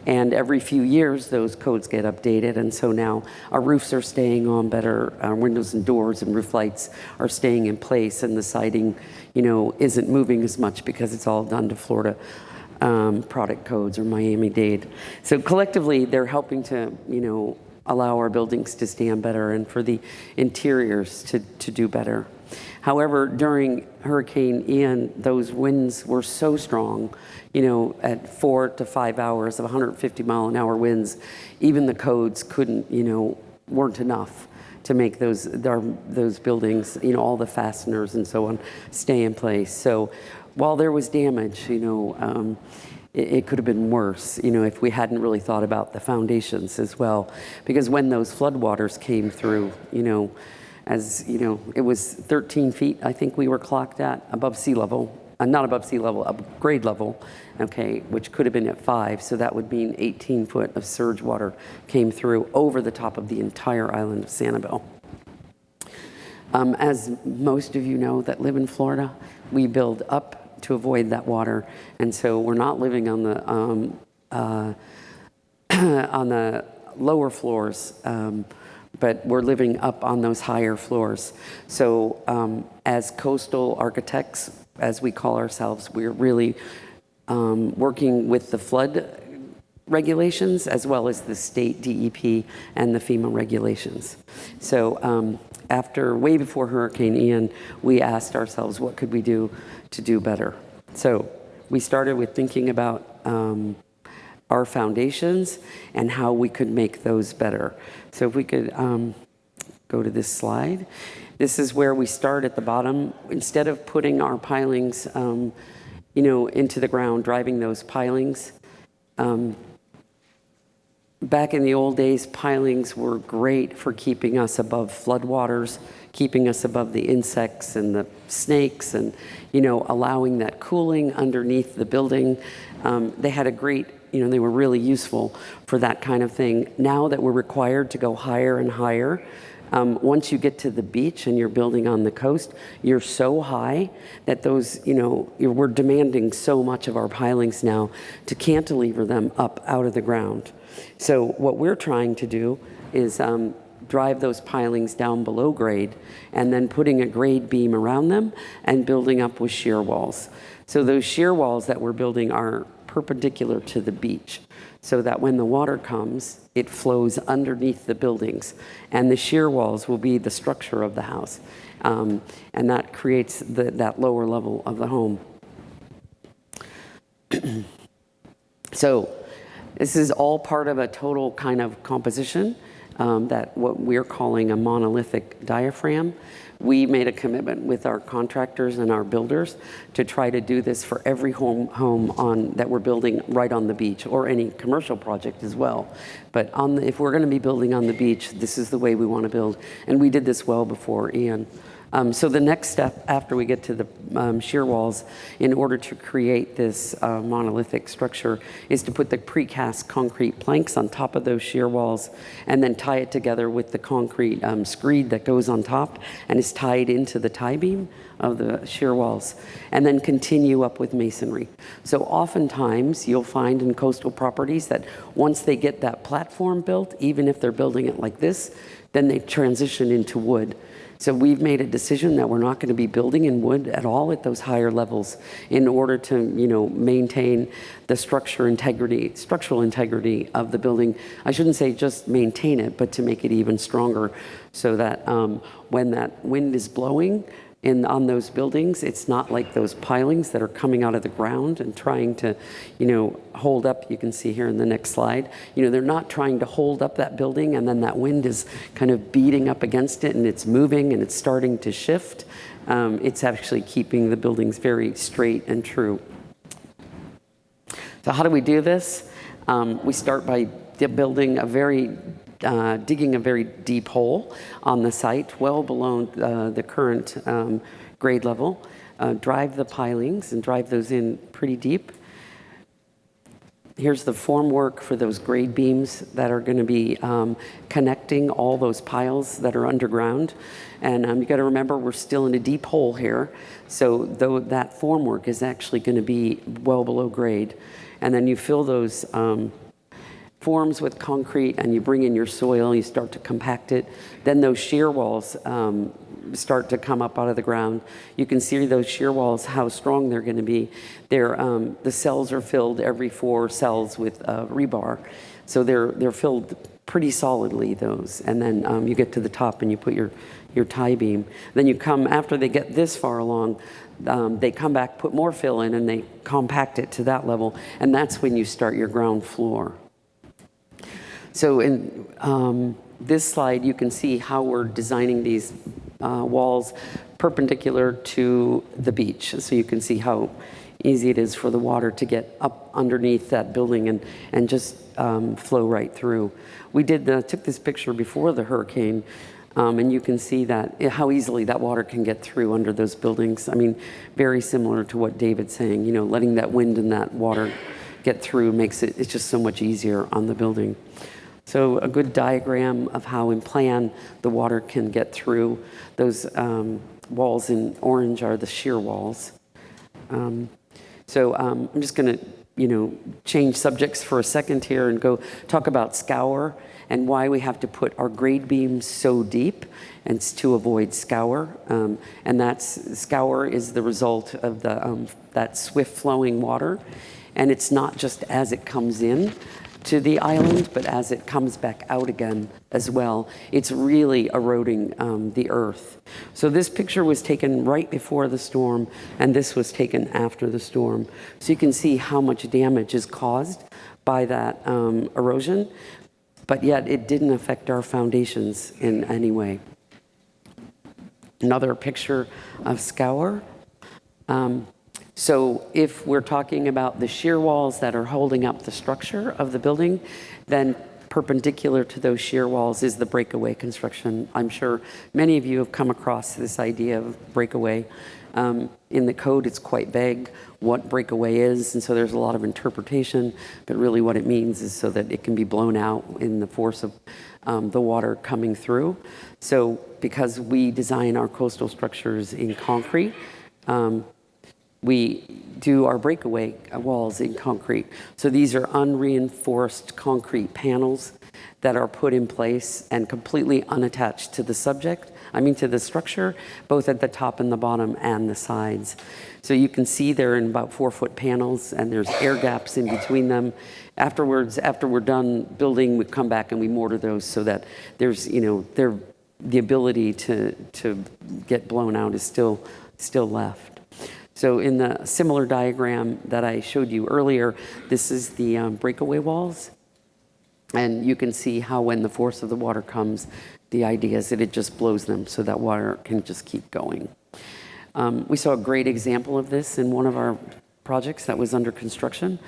And every few years, those codes get updated, and so now our roofs are staying on better, our windows and doors and roof lights are staying in place, and the siding, isn't moving as much because it's all done to Florida product codes or Miami-Dade. So collectively, they're helping to, allow our buildings to stand better and for the interiors to do better. However, during Hurricane Ian, those winds were so strong, at 4 to 5 hours of 150 mile an hour winds, even the codes couldn't, weren't enough to make those buildings, all the fasteners and so on, stay in place. So while there was damage, it could have been worse, if we hadn't really thought about the foundations as well. Because when those floodwaters came through, it was 13 feet, I think we were clocked at, above sea level. Not above sea level, above grade level, okay, which could have been at 5. So that would mean 18 foot of surge water came through over the top of the entire island of Sanibel. As most of you know that live in Florida, we build up to avoid that water, and so we're not living on the on the lower floors, but we're living up on those higher floors. So as coastal architects, as we call ourselves, we're really working with the flood regulations as well as the state DEP and the FEMA regulations. So way before Hurricane Ian, we asked ourselves, what could we do to do better? So we started with thinking about our foundations and how we could make those better. So if we could go to this slide. This is where we start at the bottom. Instead of putting our pilings, into the ground, driving those pilings, back in the old days, pilings were great for keeping us above floodwaters, keeping us above the insects and the snakes and, allowing that cooling underneath the building. They had a great, they were really useful for that kind of thing. Now that we're required to go higher and higher, once you get to the beach and you're building on the coast, you're so high that those, we're demanding so much of our pilings now to cantilever them up out of the ground. So what we're trying to do is drive those pilings down below grade and then putting a grade beam around them and building up with shear walls. So those shear walls that we're building are perpendicular to the beach so that when the water comes, it flows underneath the buildings. And the shear walls will be the structure of the house. And that creates that lower level of the home. So this is all part of a total kind of composition that what we're calling a monolithic diaphragm. We made a commitment with our contractors and our builders to try to do this for every home that we're building right on the beach, or any commercial project as well. But if we're going to be building on the beach, this is the way we want to build. And we did this well before Ian. So the next step after we get to the shear walls, in order to create this monolithic structure, is to put the precast concrete planks on top of those shear walls and then tie it together with the concrete screed that goes on top and is tied into the tie beam of the shear walls, and then continue up with masonry. So oftentimes you'll find in coastal properties that once they get that platform built, even if they're building it like this, then they transition into wood. So we've made a decision that we're not going to be building in wood at all at those higher levels in order to, maintain the structural integrity of the building. I shouldn't say just maintain it, but to make it even stronger so that when that wind is blowing on those buildings, it's not like those pilings that are coming out of the ground and trying to, hold up. You can see here in the next slide, they're not trying to hold up that building and then that wind is kind of beating up against it and it's moving and it's starting to shift. It's actually keeping the buildings very straight and true. So how do we do this? We start by digging a very deep hole on the site, well below the current grade level. Drive the pilings and drive those in pretty deep. Here's the formwork for those grade beams that are going to be connecting all those piles that are underground. And you got to remember, we're still in a deep hole here. So though that formwork is actually going to be well below grade. And then you fill those forms with concrete and you bring in your soil, you start to compact it. Then those shear walls start to come up out of the ground. You can see those shear walls, how strong they're going to be. The cells are filled every 4 cells with rebar, so they're filled pretty solidly, those. And then you get to the top and you put your tie beam. Then you come, after they get this far along, they come back, put more fill in, and they compact it to that level, and that's when you start your ground floor. So in this slide, you can see how we're designing these walls perpendicular to the beach. So you can see how easy it is for the water to get up underneath that building and just flow right through. We took this picture before the hurricane, and you can see that how easily that water can get through under those buildings. I mean, very similar to what David's saying, you know, letting that wind and that water get through makes it's just so much easier on the building. So a good diagram of how in plan the water can get through. Those walls in orange are the shear walls. So I'm just going to, change subjects for a second here and go talk about scour and why we have to put our grade beams so deep, and it's to avoid scour. And scour is the result of that swift flowing water. And it's not just as it comes in to the island, but as it comes back out again as well. It's really eroding the earth. So this picture was taken right before the storm, and this was taken after the storm. So you can see how much damage is caused by that erosion, but yet it didn't affect our foundations in any way. Another picture of scour. So if we're talking about the shear walls that are holding up the structure of the building, then perpendicular to those shear walls is the breakaway construction. I'm sure many of you have come across this idea of breakaway. In the code, it's quite vague what breakaway is, and so there's a lot of interpretation, but really what it means is so that it can be blown out in the force of the water coming through. So because we design our coastal structures in concrete, we do our breakaway walls in concrete. So these are unreinforced concrete panels that are put in place and completely unattached to the to the structure, both at the top and the bottom and the sides. So you can see they're in about 4-foot panels, and there's air gaps in between them. Afterwards, after we're done building, we come back and we mortar those so that there's, the ability to get blown out is still left. So in the similar diagram that I showed you earlier, this is the breakaway walls. And you can see how when the force of the water comes, the idea is that it just blows them so that water can just keep going. We saw a great example of this in one of our projects that was under construction.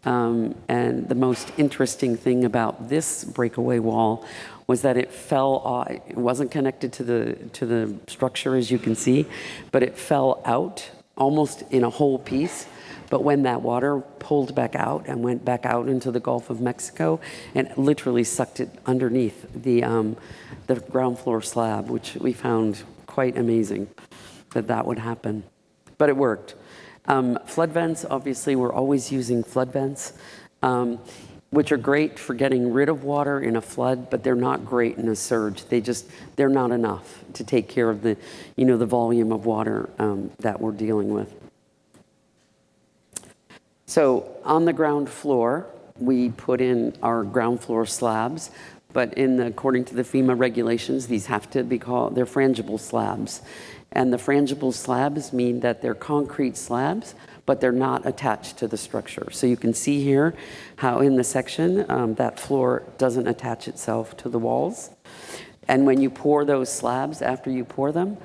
And the most interesting thing about this breakaway wall was that it fell, it wasn't connected to the structure, as you can see, but it fell out almost in a whole piece. But when that water pulled back out and went back out into the Gulf of Mexico, and literally sucked it underneath the ground floor slab, which we found quite amazing that would happen. But it worked. Flood vents, obviously, we're always using flood vents, which are great for getting rid of water in a flood, but they're not great in a surge. They're not enough to take care of the volume of water that we're dealing with. So on the ground floor, we put in our ground floor slabs, but according to the FEMA regulations, these have to be called, they're frangible slabs. And the frangible slabs mean that they're concrete slabs, but they're not attached to the structure. So you can see here how in the section, that floor doesn't attach itself to the walls. And when you pour those slabs, after you pour them,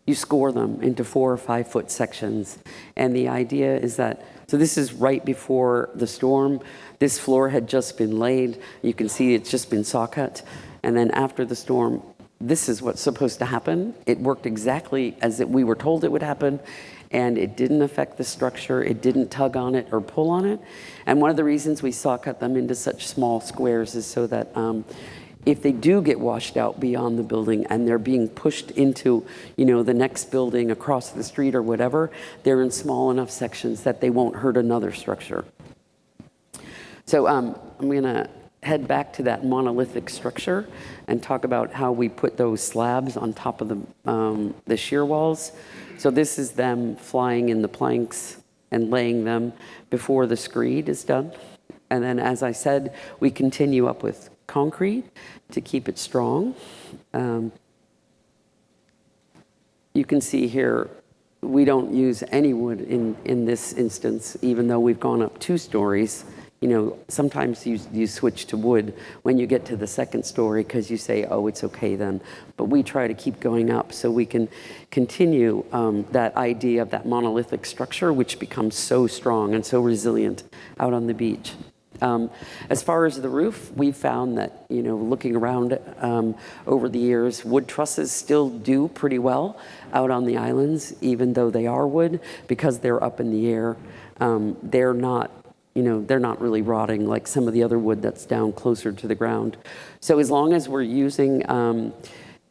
you score them into 4 or 5 foot sections. And the idea is that, so this is right before the storm. This floor had just been laid. You can see it's just been saw cut. And then after the storm, this is what's supposed to happen. It worked exactly as we were told it would happen, and it didn't affect the structure. It didn't tug on it or pull on it. And one of the reasons we saw cut them into such small squares is so that if they do get washed out beyond the building and they're being pushed into, the next building across the street or whatever, they're in small enough sections that they won't hurt another structure. So I'm going to head back to that monolithic structure and talk about how we put those slabs on top of the shear walls. So this is them flying in the planks and laying them before the screed is done. And then, as I said, we continue up with concrete to keep it strong. You can see here, we don't use any wood in this instance, even though we've gone up 2 stories. You know, sometimes you switch to wood when you get to the 2nd story because you say, oh, it's okay then. But we try to keep going up so we can continue that idea of that monolithic structure, which becomes so strong and so resilient out on the beach. As far as the roof, we found that, you know, looking around over the years, wood trusses still do pretty well out on the islands, even though they are wood, because they're up in the air. They're not, you know, they're not really rotting like some of the other wood that's down closer to the ground. So as long as we're using,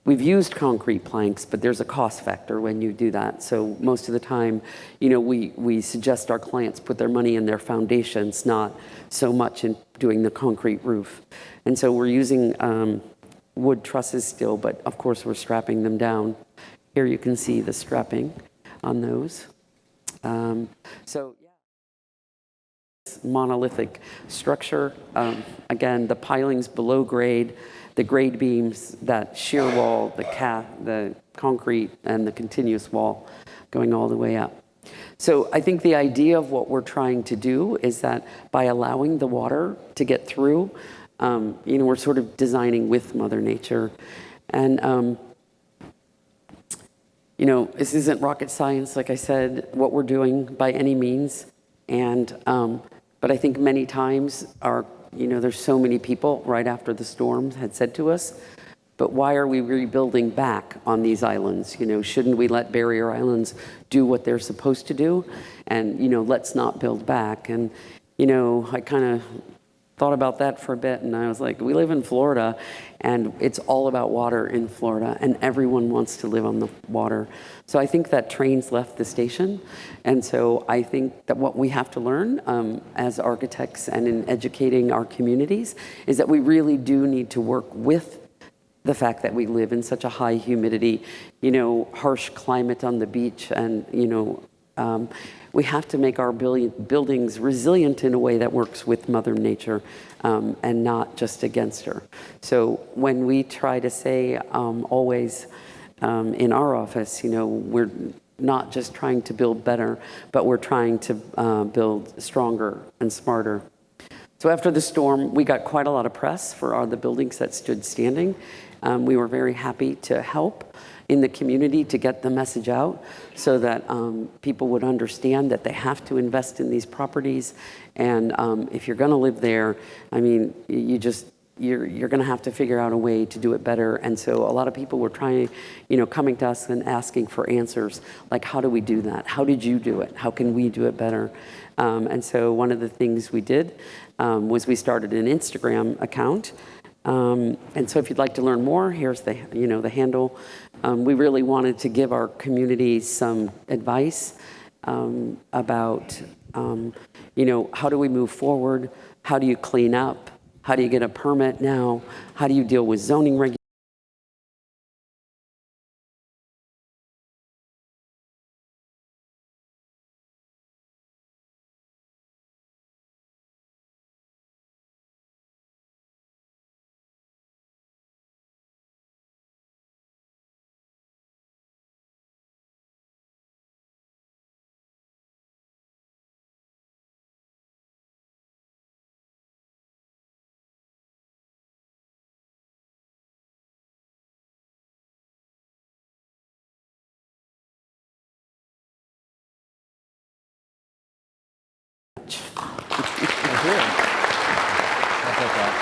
we've used concrete planks, but there's a cost factor when you do that. So most of the time, you know, we suggest our clients put their money in their foundations, not so much in doing the concrete roof. And so we're using wood trusses still, but of course we're strapping them down. Here you can see the strapping on those. So yeah, this monolithic structure. Again, the pilings below grade, the grade beams, that shear wall, the concrete, and the continuous wall going all the way up. So I think the idea of what we're trying to do is that by allowing the water to get through, you know, we're sort of designing with Mother Nature. And, you know, this isn't rocket science, like I said, what we're doing by any means. And, but I think many times you know, there's so many people right after the storms had said to us, but why are we rebuilding back on these islands? You know, shouldn't we let barrier islands do what they're supposed to do? And, you know, let's not build back. And, you know, I kind of thought about that for a bit, and I was like, we live in Florida, and it's all about water in Florida, and everyone wants to live on the water. So I think that trains left the station, and so I think that what we have to learn as architects and in educating our communities is that we really do need to work with the fact that we live in such a high humidity, you know, harsh climate on the beach, and, you know, we have to make our buildings resilient in a way that works with Mother Nature and not just against her. So when we try to say always in our office, you know, we're not just trying to build better, but we're trying to build stronger and smarter. So after the storm, we got quite a lot of press for the buildings that stood standing. We were very happy to help in the community to get the message out so that people would understand that they have to invest in these properties. And if you're going to live there, I mean, you're going to have to figure out a way to do it better. And so a lot of people were trying, you know, coming to us and asking for answers, like, how do we do that? How did you do it? How can we do it better? And so one of the things we did was we started an Instagram account. And so if you'd like to learn more, here's the handle. We really wanted to give our community some advice about, you know, how do we move forward? How do you clean up? How do you get a permit now? How do you deal with zoning regulations? Thank you. I'll take that.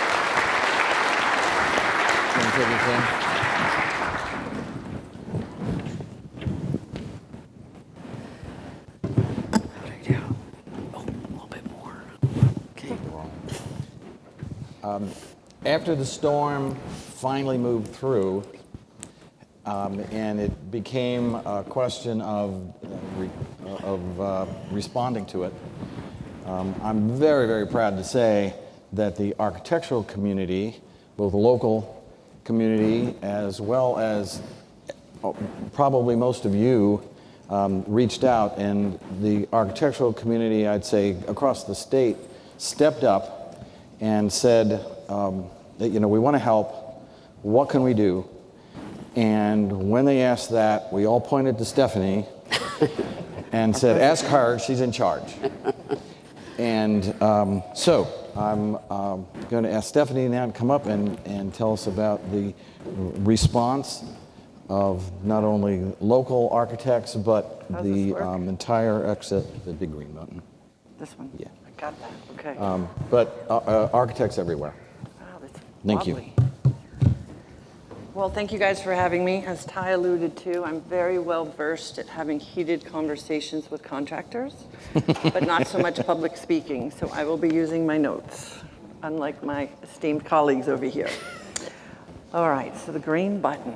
Oh, a little bit more. Okay. After the storm finally moved through, and it became a question of responding to it, I'm very, very proud to say that the architectural community, both local community as well as probably most of you, reached out, and the architectural community, I'd say across the state, stepped up and said that, we want to help. What can we do? And when they asked that, we all pointed to Stephanie and said, ask her, she's in charge. And so I'm going to ask Stephanie now to come up and tell us about the response of not only local architects, but the entire exit, the big green button. This one? Yeah. I got that, okay. But architects everywhere. Wow, that's Thank you. lovely. Well, thank you guys for having me. As Ty alluded to, I'm very well versed at having heated conversations with contractors, but not so much public speaking, so I will be using my notes, unlike my esteemed colleagues over here. All right, so the green button.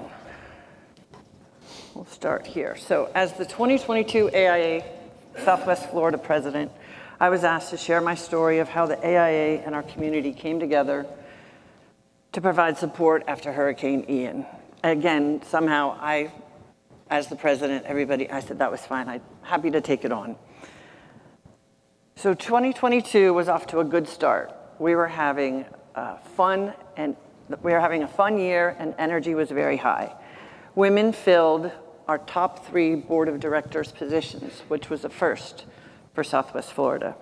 We'll start here. So as the 2022 AIA Southwest Florida president, I was asked to share my story of how the AIA and our community came together to provide support after Hurricane Ian. Again, somehow as the president, I said that was fine. I'm happy to take it on. So 2022 was off to a good start. We were having a fun year, and energy was very high. Women filled our top 3 board of directors positions, which was a first for Southwest Florida.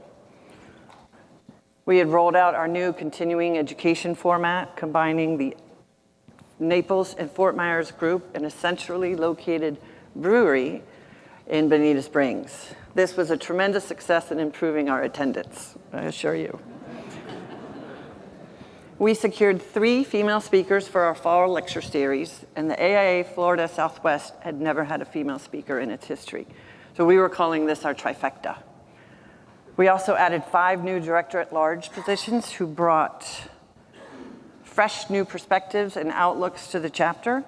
We had rolled out our new continuing education format, combining the Naples and Fort Myers group in a centrally located brewery in Bonita Springs. This was a tremendous success in improving our attendance, I assure you. We secured 3 female speakers for our fall lecture series, and the AIA Florida Southwest had never had a female speaker in its history. So we were calling this our trifecta. We also added 5 new director-at-large positions who brought fresh new perspectives and outlooks to the chapter.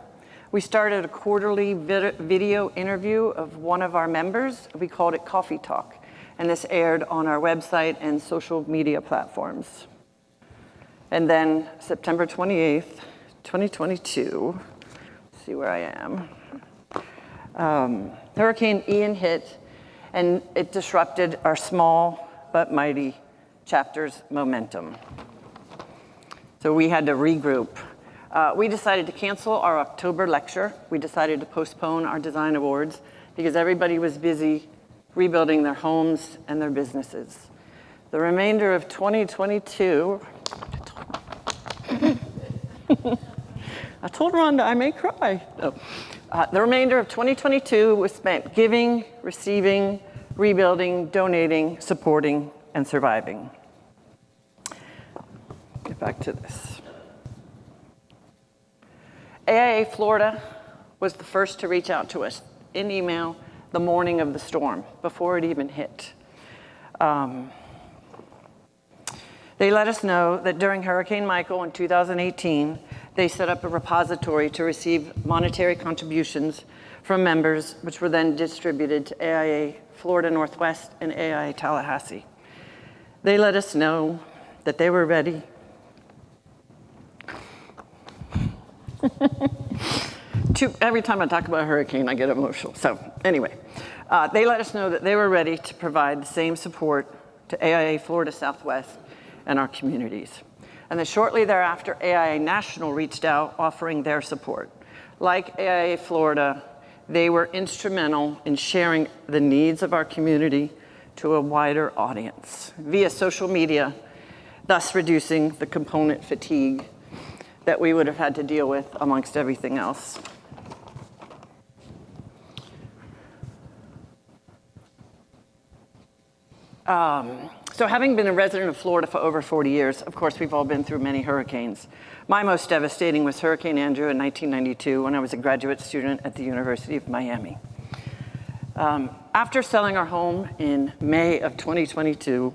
We started a quarterly video interview of one of our members. We called it Coffee Talk, and this aired on our website and social media platforms. And then September 28th, 2022, let's see where I am. Hurricane Ian hit, and it disrupted our small but mighty chapter's momentum. So we had to regroup. We decided to cancel our October lecture. We decided to postpone our design awards because everybody was busy rebuilding their homes and their businesses. The remainder of 2022, I told Rhonda I may cry. No. The remainder of 2022 was spent giving, receiving, rebuilding, donating, supporting, and surviving. Get back to this. AIA Florida was the first to reach out to us in email the morning of the storm, before it even hit. They let us know that during Hurricane Michael in 2018, they set up a repository to receive monetary contributions from members, which were then distributed to AIA Florida Northwest and AIA Tallahassee. They let us know that they were ready. Every time I talk about a hurricane, I get emotional. So anyway, they let us know that they were ready to provide the same support to AIA Florida Southwest and our communities. And then shortly thereafter, AIA National reached out offering their support. Like AIA Florida, they were instrumental in sharing the needs of our community to a wider audience via social media, thus reducing the component fatigue that we would have had to deal with amongst everything else. So having been a resident of Florida for over 40 years, of course, we've all been through many hurricanes. My most devastating was Hurricane Andrew in 1992 when I was a graduate student at the University of Miami. After selling our home in May of 2022,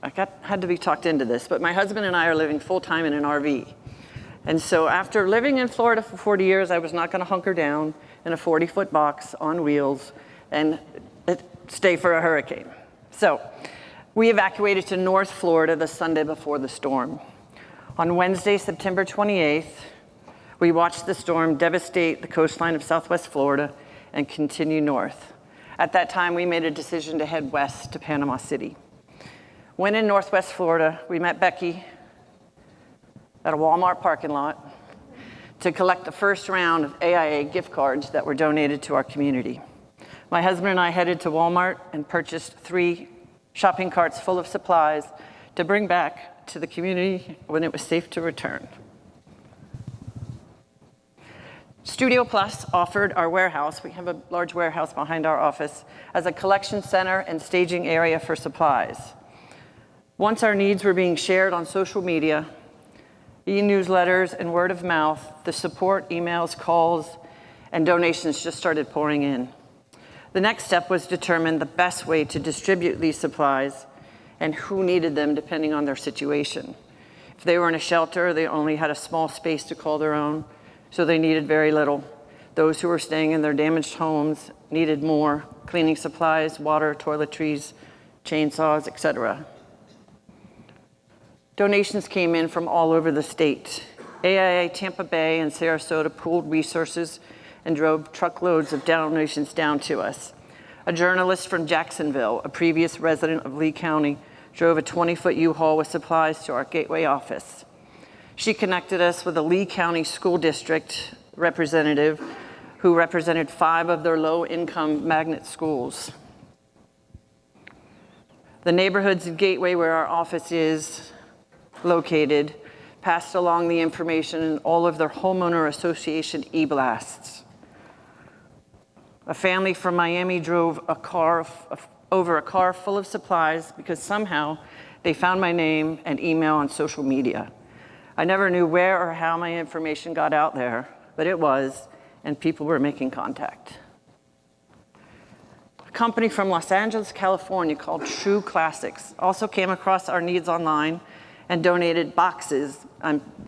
I had to be talked into this, but my husband and I are living full-time in an RV. And so after living in Florida for 40 years, I was not going to hunker down in a 40-foot box on wheels and stay for a hurricane. So We evacuated to North Florida the Sunday before the storm. On Wednesday, September 28th, we watched the storm devastate the coastline of Southwest Florida and continue north. At that time, we made a decision to head west to Panama City. When in Northwest Florida, we met Becky at a Walmart parking lot to collect the first round of AIA gift cards that were donated to our community. My husband and I headed to Walmart and purchased 3 shopping carts full of supplies to bring back to the community when it was safe to return. Studio Plus offered our warehouse, we have a large warehouse behind our office, as a collection center and staging area for supplies. Once our needs were being shared on social media, e-newsletters, and word of mouth, the support, emails, calls, and donations just started pouring in. The next step was to determine the best way to distribute these supplies and who needed them depending on their situation. If they were in a shelter, they only had a small space to call their own, so they needed very little. Those who were staying in their damaged homes needed more: cleaning supplies, water, toiletries, chainsaws, etc. Donations came in from all over the state. AIA Tampa Bay and Sarasota pooled resources and drove truckloads of donations down to us. A journalist from Jacksonville, a previous resident of Lee County, drove a 20-foot U-Haul with supplies to our Gateway office. She connected us with a Lee County School District representative who represented 5 of their low-income magnet schools. The neighborhoods in Gateway, where our office is located, passed along the information in all of their homeowner association e-blasts. A family from Miami drove over a car full of supplies because somehow they found my name and email on social media. I never knew where or how my information got out there, but it was, and people were making contact. A company from Los Angeles, California called True Classics also came across our needs online and donated boxes,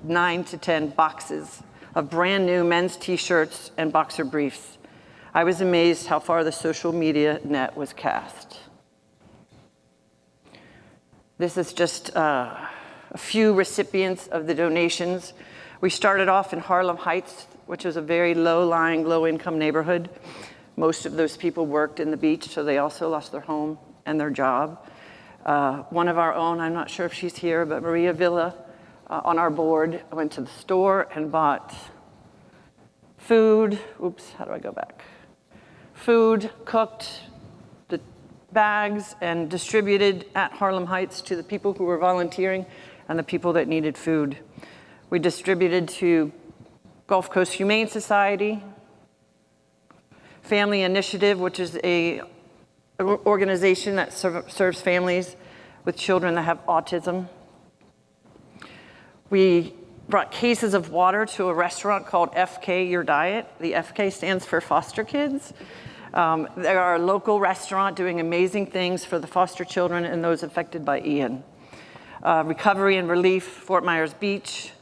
9 to 10 boxes of brand new men's t-shirts and boxer briefs. I was amazed how far the social media net was cast. This is just a few recipients of the donations. We started off in Harlem Heights, which is a very low-lying, low-income neighborhood. Most of those people worked in the beach, so they also lost their home and their job. One of our own, I'm not sure if she's here, but Maria Villa on our board went to the store and bought food. Oops, how do I go back? Food, cooked the bags, and distributed at Harlem Heights to the people who were volunteering and the people that needed food. We distributed to Gulf Coast Humane Society, Family Initiative, which is an organization that serves families with children that have autism. We brought cases of water to a restaurant called FK Your Diet. The FK stands for foster kids. They are a local restaurant doing amazing things for the foster children and those affected by Ian. Recovery and Relief, Fort Myers Beach.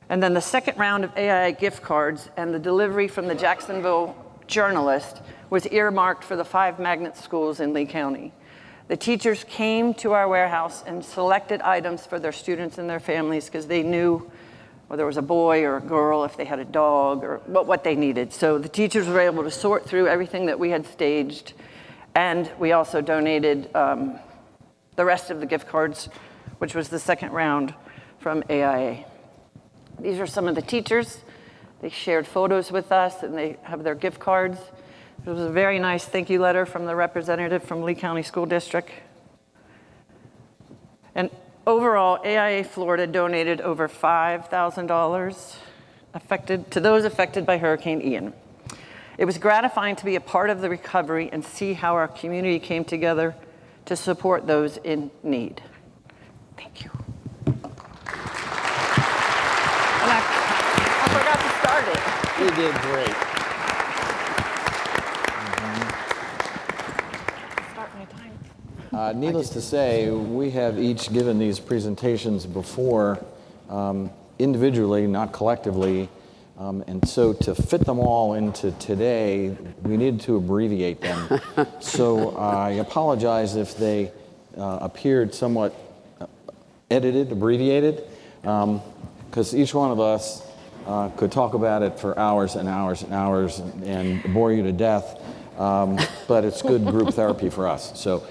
And then the second round of AIA gift cards and the delivery from the Jacksonville Journalist was earmarked for the 5 magnet schools in Lee County. The teachers came to our warehouse and selected items for their students and their families because they knew whether it was a boy or a girl, if they had a dog, or what they needed. So the teachers were able to sort through everything that we had staged. And we also donated the rest of the gift cards, which was the second round from AIA. These are some of the teachers. They shared photos with us, and they have their gift cards. It was a very nice thank you letter from the representative from Lee County School District. And overall, AIA Florida donated over $5,000 to those affected by Hurricane Ian. It was gratifying to be a part of the recovery and see how our community came together to support those in need. Thank you. And I forgot to start it. You did great. Start my time. Needless to say, we have each given these presentations before individually, not collectively. And so to fit them all into today, we needed to abbreviate them. So I apologize if they appeared somewhat edited, abbreviated, because each one of us could talk about it for hours and hours and hours and bore you to death, but it's good group therapy for us. So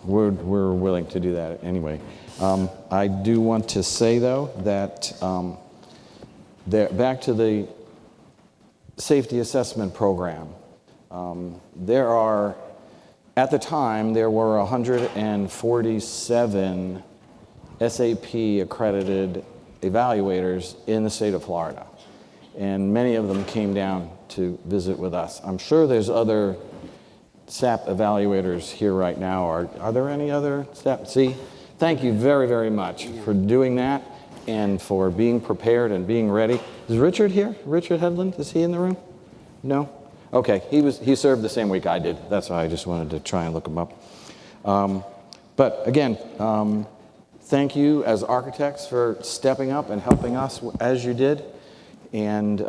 we're willing to do that anyway. I do want to say, though, that back to the safety assessment program, at the time, there were 147 SAP accredited evaluators in the state of Florida, and many of them came down to visit with us. I'm sure there's other SAP evaluators here right now. Are there any other SAP? See, thank you very, very much for doing that and for being prepared and being ready. Is Richard here? Richard Hedlund, is he in the room? No? Okay, he served the same week I did. That's why I just wanted to try and look him up. But again, thank you as architects for stepping up and helping us as you did, and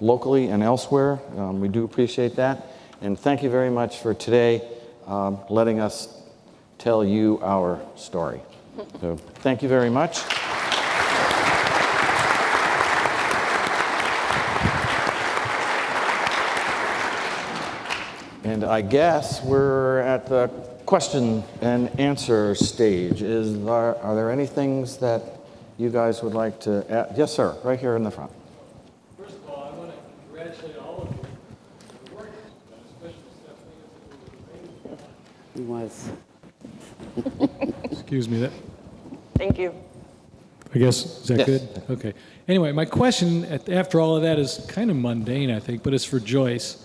locally and elsewhere. We do appreciate that. And thank you very much for today, letting us tell you our story. So thank you very much. And I guess we're at the question and answer stage. Are there any things that you guys would like to add? Yes, sir, right here in the front. First of all, I want to congratulate all of you for the work you've done, especially Stephanie. He was. Excuse me. Thank you. I guess, is that Yes. good? Okay. Anyway, my question after all of that is kind of mundane, I think, but it's for Joyce.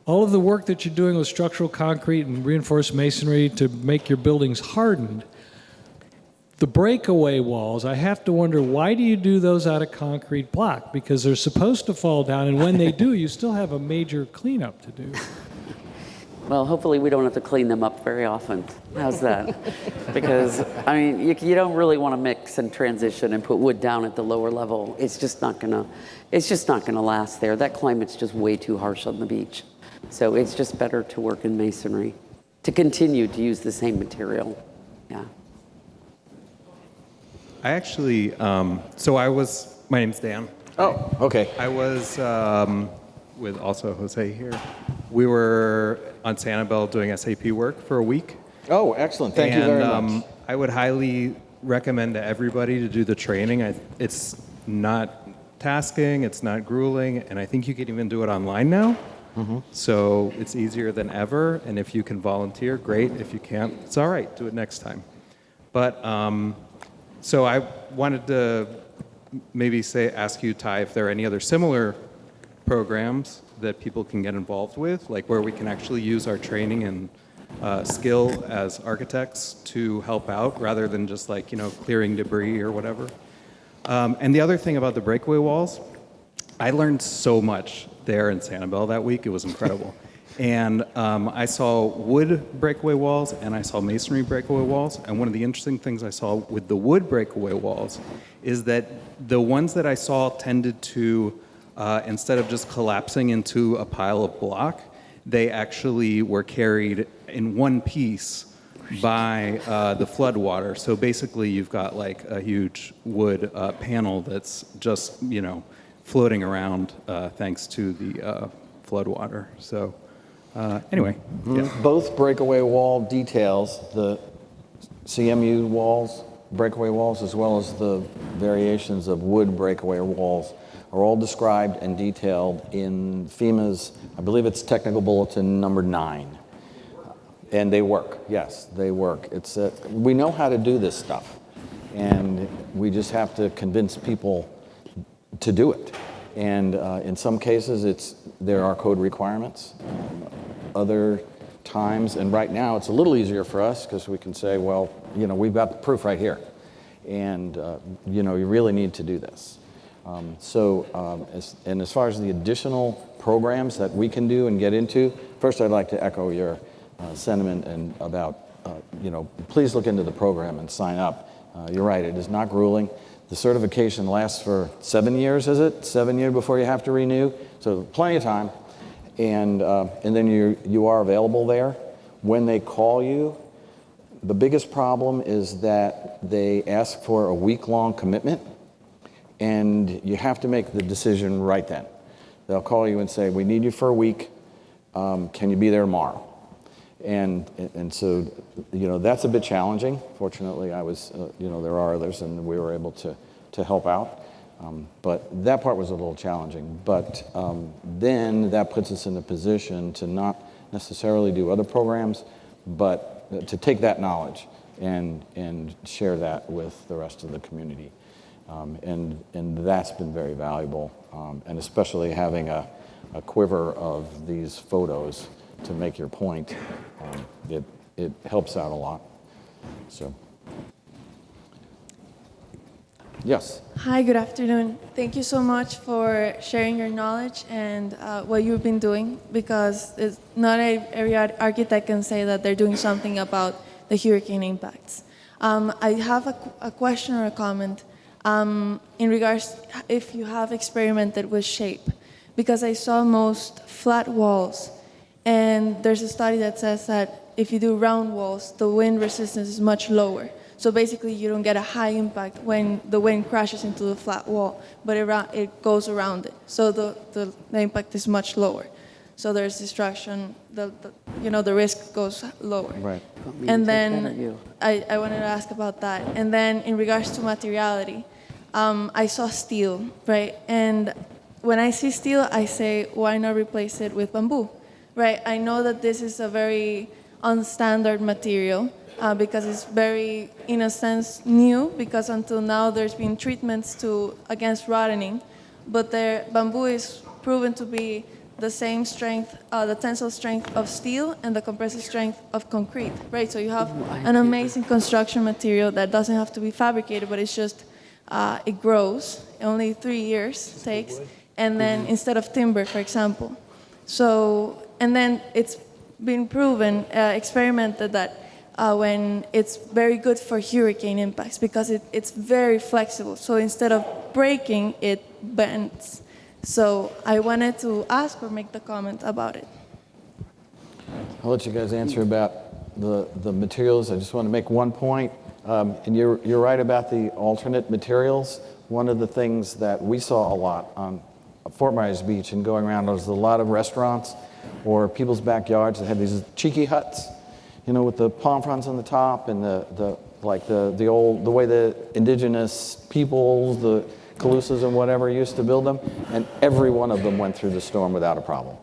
All of the work that you're doing with structural concrete and reinforced masonry to make your buildings hardened, the breakaway walls, I have to wonder, why do you do those out of concrete block? Because they're supposed to fall down, and when they do, you still have a major cleanup to do. Well, hopefully we don't have to clean them up very often. How's that? Because, I mean, you don't really want to mix and transition and put wood down at the lower level. It's just not gonna last there. That climate's just way too harsh on the beach. So it's just better to work in masonry, to continue to use the same material. Yeah. I actually, my name's Dan. Oh, okay. I was with also Jose here. We were on Sanibel doing SAP work for a week. Oh, excellent. Thank you very much. I would highly recommend to everybody to do the training. It's not tasking, it's not grueling, and I think you can even do it online now. So it's easier than ever, and if you can volunteer, great. If you can't, it's all right. Do it next time. But so I wanted to maybe ask you, Ty, if there are any other similar programs that people can get involved with, like where we can actually use our training and skill as architects to help out, rather than just clearing debris or whatever. And the other thing about the breakaway walls, I learned so much there in Sanibel that week. It was incredible. And I saw wood breakaway walls and I saw masonry breakaway walls. And one of the interesting things I saw with the wood breakaway walls is that the ones that I saw tended to, instead of just collapsing into a pile of block, they actually were carried in one piece by the flood water. So basically you've got like a huge wood panel that's just, floating around thanks to the flood water. So anyway. Yeah. Both breakaway wall details, the CMU walls, breakaway walls, as well as the variations of wood breakaway walls, are all described and detailed in FEMA's, I believe it's Technical Bulletin number 9. And they work, yes, they work. We know how to do this stuff, and we just have to convince people to do it. And in some cases, there are code requirements. Other times, and right now, it's a little easier for us because we can say, well, we've got the proof right here. And, you really need to do this. As far as the additional programs that we can do and get into, first I'd like to echo your sentiment and about, please look into the program and sign up. You're right, it is not grueling. The certification lasts for 7 years, is it? 7 years before you have to renew, so plenty of time. And then you are available there. When they call you, The biggest problem is that they ask for a week-long commitment, and you have to make the decision right then. They'll call you and say, we need you for a week. Can you be there tomorrow? And so, that's a bit challenging. Fortunately, I was, there are others, and we were able to help out. But that part was a little challenging. But then that puts us in a position to not necessarily do other programs, but to take that knowledge and share that with the rest of the community. And that's been very valuable, and especially having a quiver of these photos to make your point, it helps out a lot. So, yes. Hi, good afternoon. Thank you so much for sharing your knowledge and what you've been doing, because it's not every architect can say that they're doing something about the hurricane impacts. I have a question or a comment in regards if you have experimented with shape, because I saw most flat walls, and there's a study that says that if you do round walls, the wind resistance is much lower. So basically, you don't get a high impact when the wind crashes into the flat wall, but it goes around it. So the impact is much lower. So there's destruction, the risk goes lower. Right. And then I wanted to ask about that. And then in regards to materiality, I saw steel, right? And when I see steel, I say, why not replace it with bamboo, right? I know that this is a very unstandard material, because it's very, in a sense, new, because until now there's been treatments against rotting, but bamboo is proven to be the same strength, the tensile strength of steel and the compressive strength of concrete, right? So you have an amazing construction material that doesn't have to be fabricated, but it's just, it grows, only 3 years takes, and then instead of timber, for example. So, and then it's been proven, experimented that when it's very good for hurricane impacts, because it's very flexible. So instead of breaking, it bends. So I wanted to ask or make the comment about it. I'll let you guys answer about the materials. I just want to make one point. And you're right about the alternate materials. One of the things that we saw a lot on Fort Myers Beach and going around, there was a lot of restaurants or people's backyards that had these cheeky huts, with the palm fronds on the top and the way the indigenous peoples, the Calusas and whatever used to build them, and every one of them went through the storm without a problem.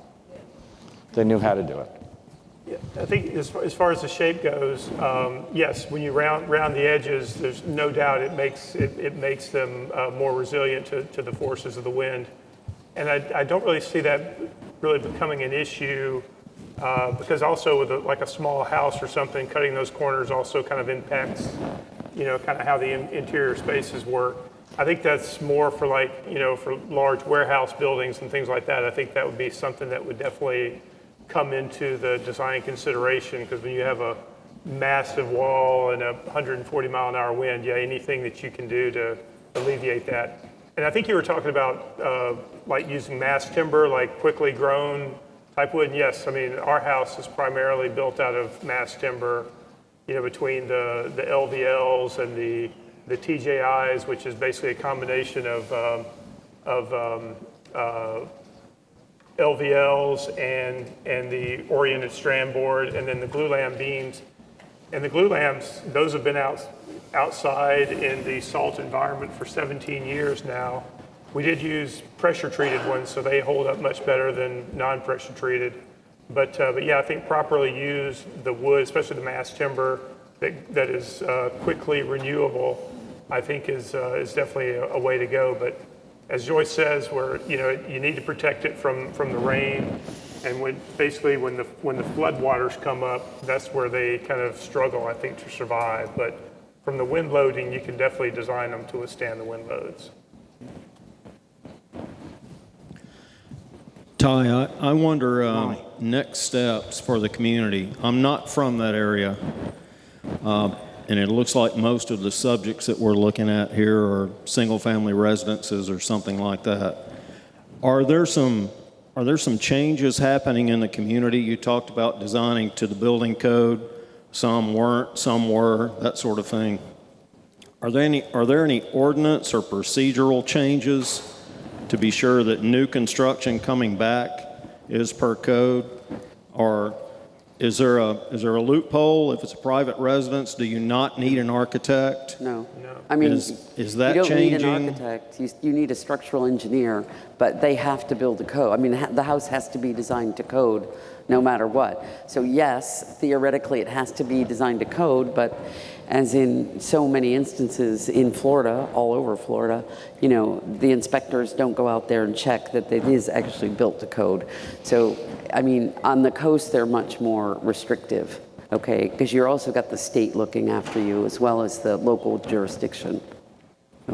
They knew how to do it. Yeah, I think as far as the shape goes, yes, when you round the edges, there's no doubt it makes them more resilient to the forces of the wind. And I don't really see that really becoming an issue, because also with a small house or something, cutting those corners also kind of impacts, kind of how the interior spaces work. I think that's more for for large warehouse buildings and things like that. I think that would be something that would definitely come into the design consideration, because when you have a massive wall and a 140 mile an hour wind, anything that you can do to alleviate that. And I think you were talking about using mass timber, like quickly grown type wood. And yes, I mean, our house is primarily built out of mass timber, between the LVLs and the TJIs, which is basically a combination of LVLs and the oriented strand board, and then the glulam beams. And the glulams, those have been outside in the salt environment for 17 years now. We did use pressure treated ones, so they hold up much better than non-pressure treated. But yeah, I think properly used, the wood, especially the mass timber that is quickly renewable, I think is definitely a way to go. But as Joyce says, you need to protect it from the rain, and when the flood waters come up, that's where they kind of struggle, I think, to survive. But from the wind loading, you can definitely design them to withstand the wind loads. Ty, I wonder next steps for the community. I'm not from that area, and it looks like most of the subjects that we're looking at here are single-family residences or something like that. Are there some changes happening in the community? You talked about designing to the building code, some weren't, some were, that sort of thing. Are there any ordinance or procedural changes to be sure that new construction coming back is per code? Or is there a loophole? If it's a private residence, do you not need an architect? No. I mean, Is that you don't need an changing? architect. You need a structural engineer, but they have to build a code. I mean, the house has to be designed to code no matter what. So yes, theoretically it has to be designed to code, but as in so many instances in Florida, all over Florida, you know, the inspectors don't go out there and check that it is actually built to code. So, I mean, on the coast, they're much more restrictive, okay? Because you're also got the state looking after you as well as the local jurisdiction.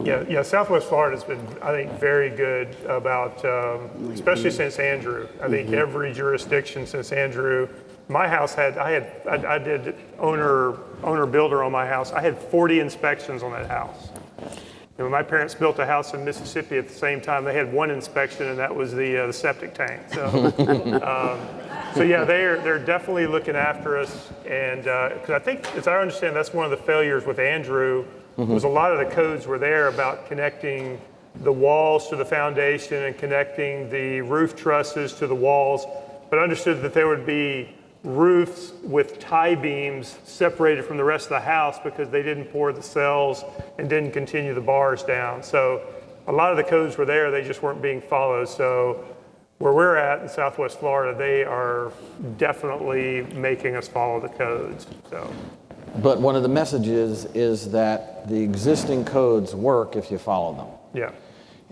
Yeah, Southwest Florida's been, I think, very good about, especially since Andrew. I think every jurisdiction since Andrew, my house I did owner builder on my house. I had 40 inspections on that house. And when my parents built a house in Mississippi at the same time, they had one inspection, and that was the septic tank. So, so yeah, they're definitely looking after us. And because I think, as I understand, that's one of the failures with Andrew. Was a lot of the codes were there about connecting the walls to the foundation and connecting the roof trusses to the walls, but understood that there would be roofs with tie beams separated from the rest of the house because they didn't pour the cells and didn't continue the bars down. So a lot of the codes were there, they just weren't being followed. So where we're at in Southwest Florida, they are definitely making us follow the codes. So. But one of the messages is that the existing codes work if you follow them. Yeah.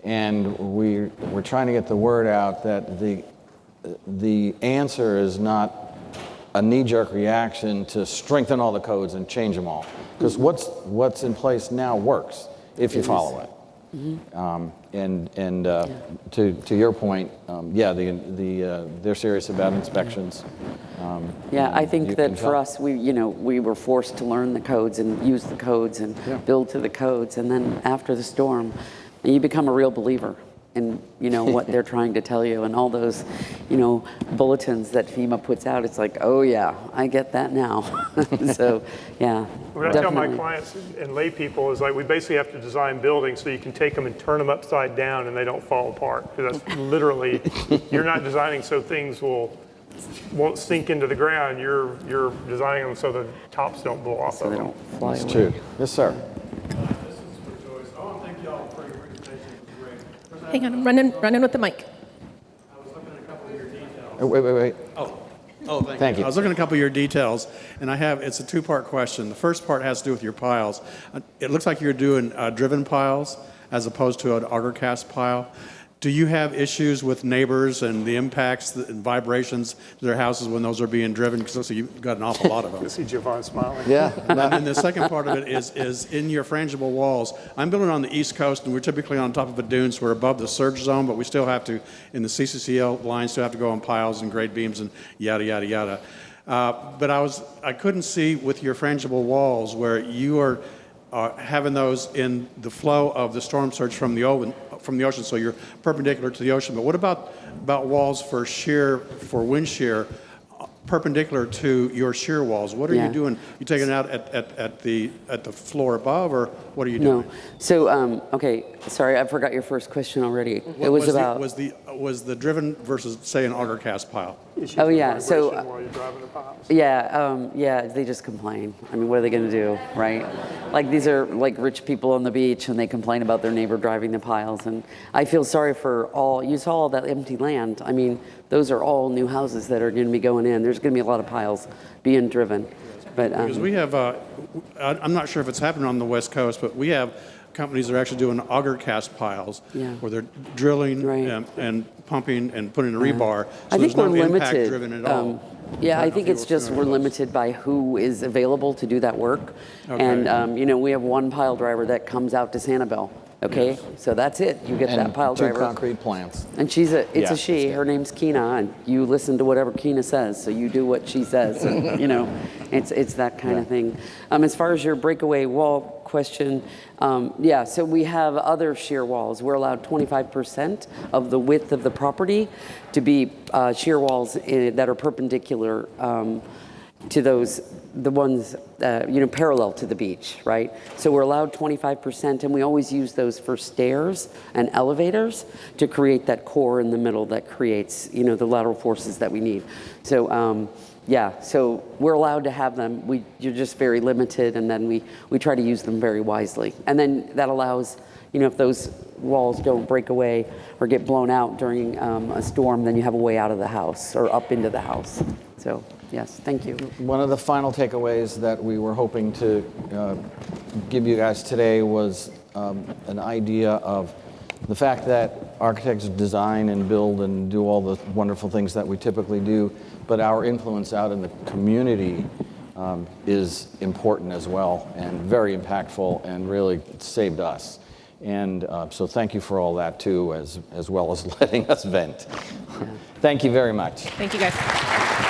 And we're trying to get the word out that the answer is not a knee-jerk reaction to strengthen all the codes and change them all. Because what's in place now works if you follow it. To your point, they're serious about inspections. Yeah, I think you that can for tell. us, we were forced to learn the codes and use the codes and build to the codes. And then after the storm, you become a real believer in, what they're trying to tell you. And all those, bulletins that FEMA puts out, it's like, oh yeah, I get that now. So, yeah, What I tell my definitely. clients and lay people is like, we basically have to design buildings so you can take them and turn them upside down and they don't fall apart. Because that's literally, you're not designing so things won't sink into the ground. You're designing them so the tops don't blow off So of they them. don't fly It's away. true. Yes, sir. This is for Joyce. I want to thank y'all for your presentation. It was great. Hang on, I'm running with the mic. I was looking at a couple of your details. Wait. Oh, Thank you. I was looking at a couple of your details, and it's a two-part question. The first part has to do with your piles. It looks like you're doing driven piles as opposed to an auger cast pile. Do you have issues with neighbors and the impacts and vibrations to their houses when those are being driven? Because you've got an awful lot of them. I see Javon smiling. Yeah. And then the second part of it is in your frangible walls. I'm building on the East Coast, and we're typically on top of a dune, so we're above the surge zone, but we still have to, in the CCCL lines, still have to go on piles and grade beams and yada, yada, yada. But I couldn't see with your frangible walls where you are having those in the flow of the storm surge from the ocean, so you're perpendicular to the ocean. But what about walls for wind shear, perpendicular to your shear walls? What are you doing? You taking it out at the floor above, or what are you doing? No. So, okay, sorry, I forgot your first question already. It was about... Was the driven versus, say, an auger cast pile? Oh, yeah, so... While you're driving the piles. Yeah, they just complain. I mean, what are they going to do, right? Like, these are like rich people on the beach, and they complain about their neighbor driving the piles. And I feel sorry for you saw all that empty land. I mean, those are all new houses that are going to be going in. There's going to be a lot of piles being driven. But Because we have, I'm not sure if it's happening on the West Coast, but we have companies that are actually doing auger cast piles where they're drilling and pumping and putting a rebar. So I think there's no we're impact limited. driven at all. Yeah, I think it's just we're limited by who is available to do that work. Okay. And, we have one pile driver that comes out to Sanibel. Okay, so that's it. You get that pile two driver. concrete plants. And it's Yeah, a she. Her name's Kina, and you listen to whatever Kina says. So you do what she says. And, it's that kind of thing. As far as your breakaway wall question, so we have other shear walls. We're allowed 25% of the width of the property to be shear walls that are perpendicular. to the ones, parallel to the beach, right? So we're allowed 25%, and we always use those for stairs and elevators to create that core in the middle that creates, the lateral forces that we need. So, so we're allowed to have them. You're just very limited, and then we try to use them very wisely. And then that allows, if those walls don't break away or get blown out during a storm, then you have a way out of the house or up into the house. So, yes, thank you. One of the final takeaways that we were hoping to give you guys today was an idea of the fact that architects design and build and do all the wonderful things that we typically do, but our influence out in the community is important as well, and very impactful, and really saved us. And so thank you for all that too, as well as letting us vent. Thank you very much. Thank you, guys.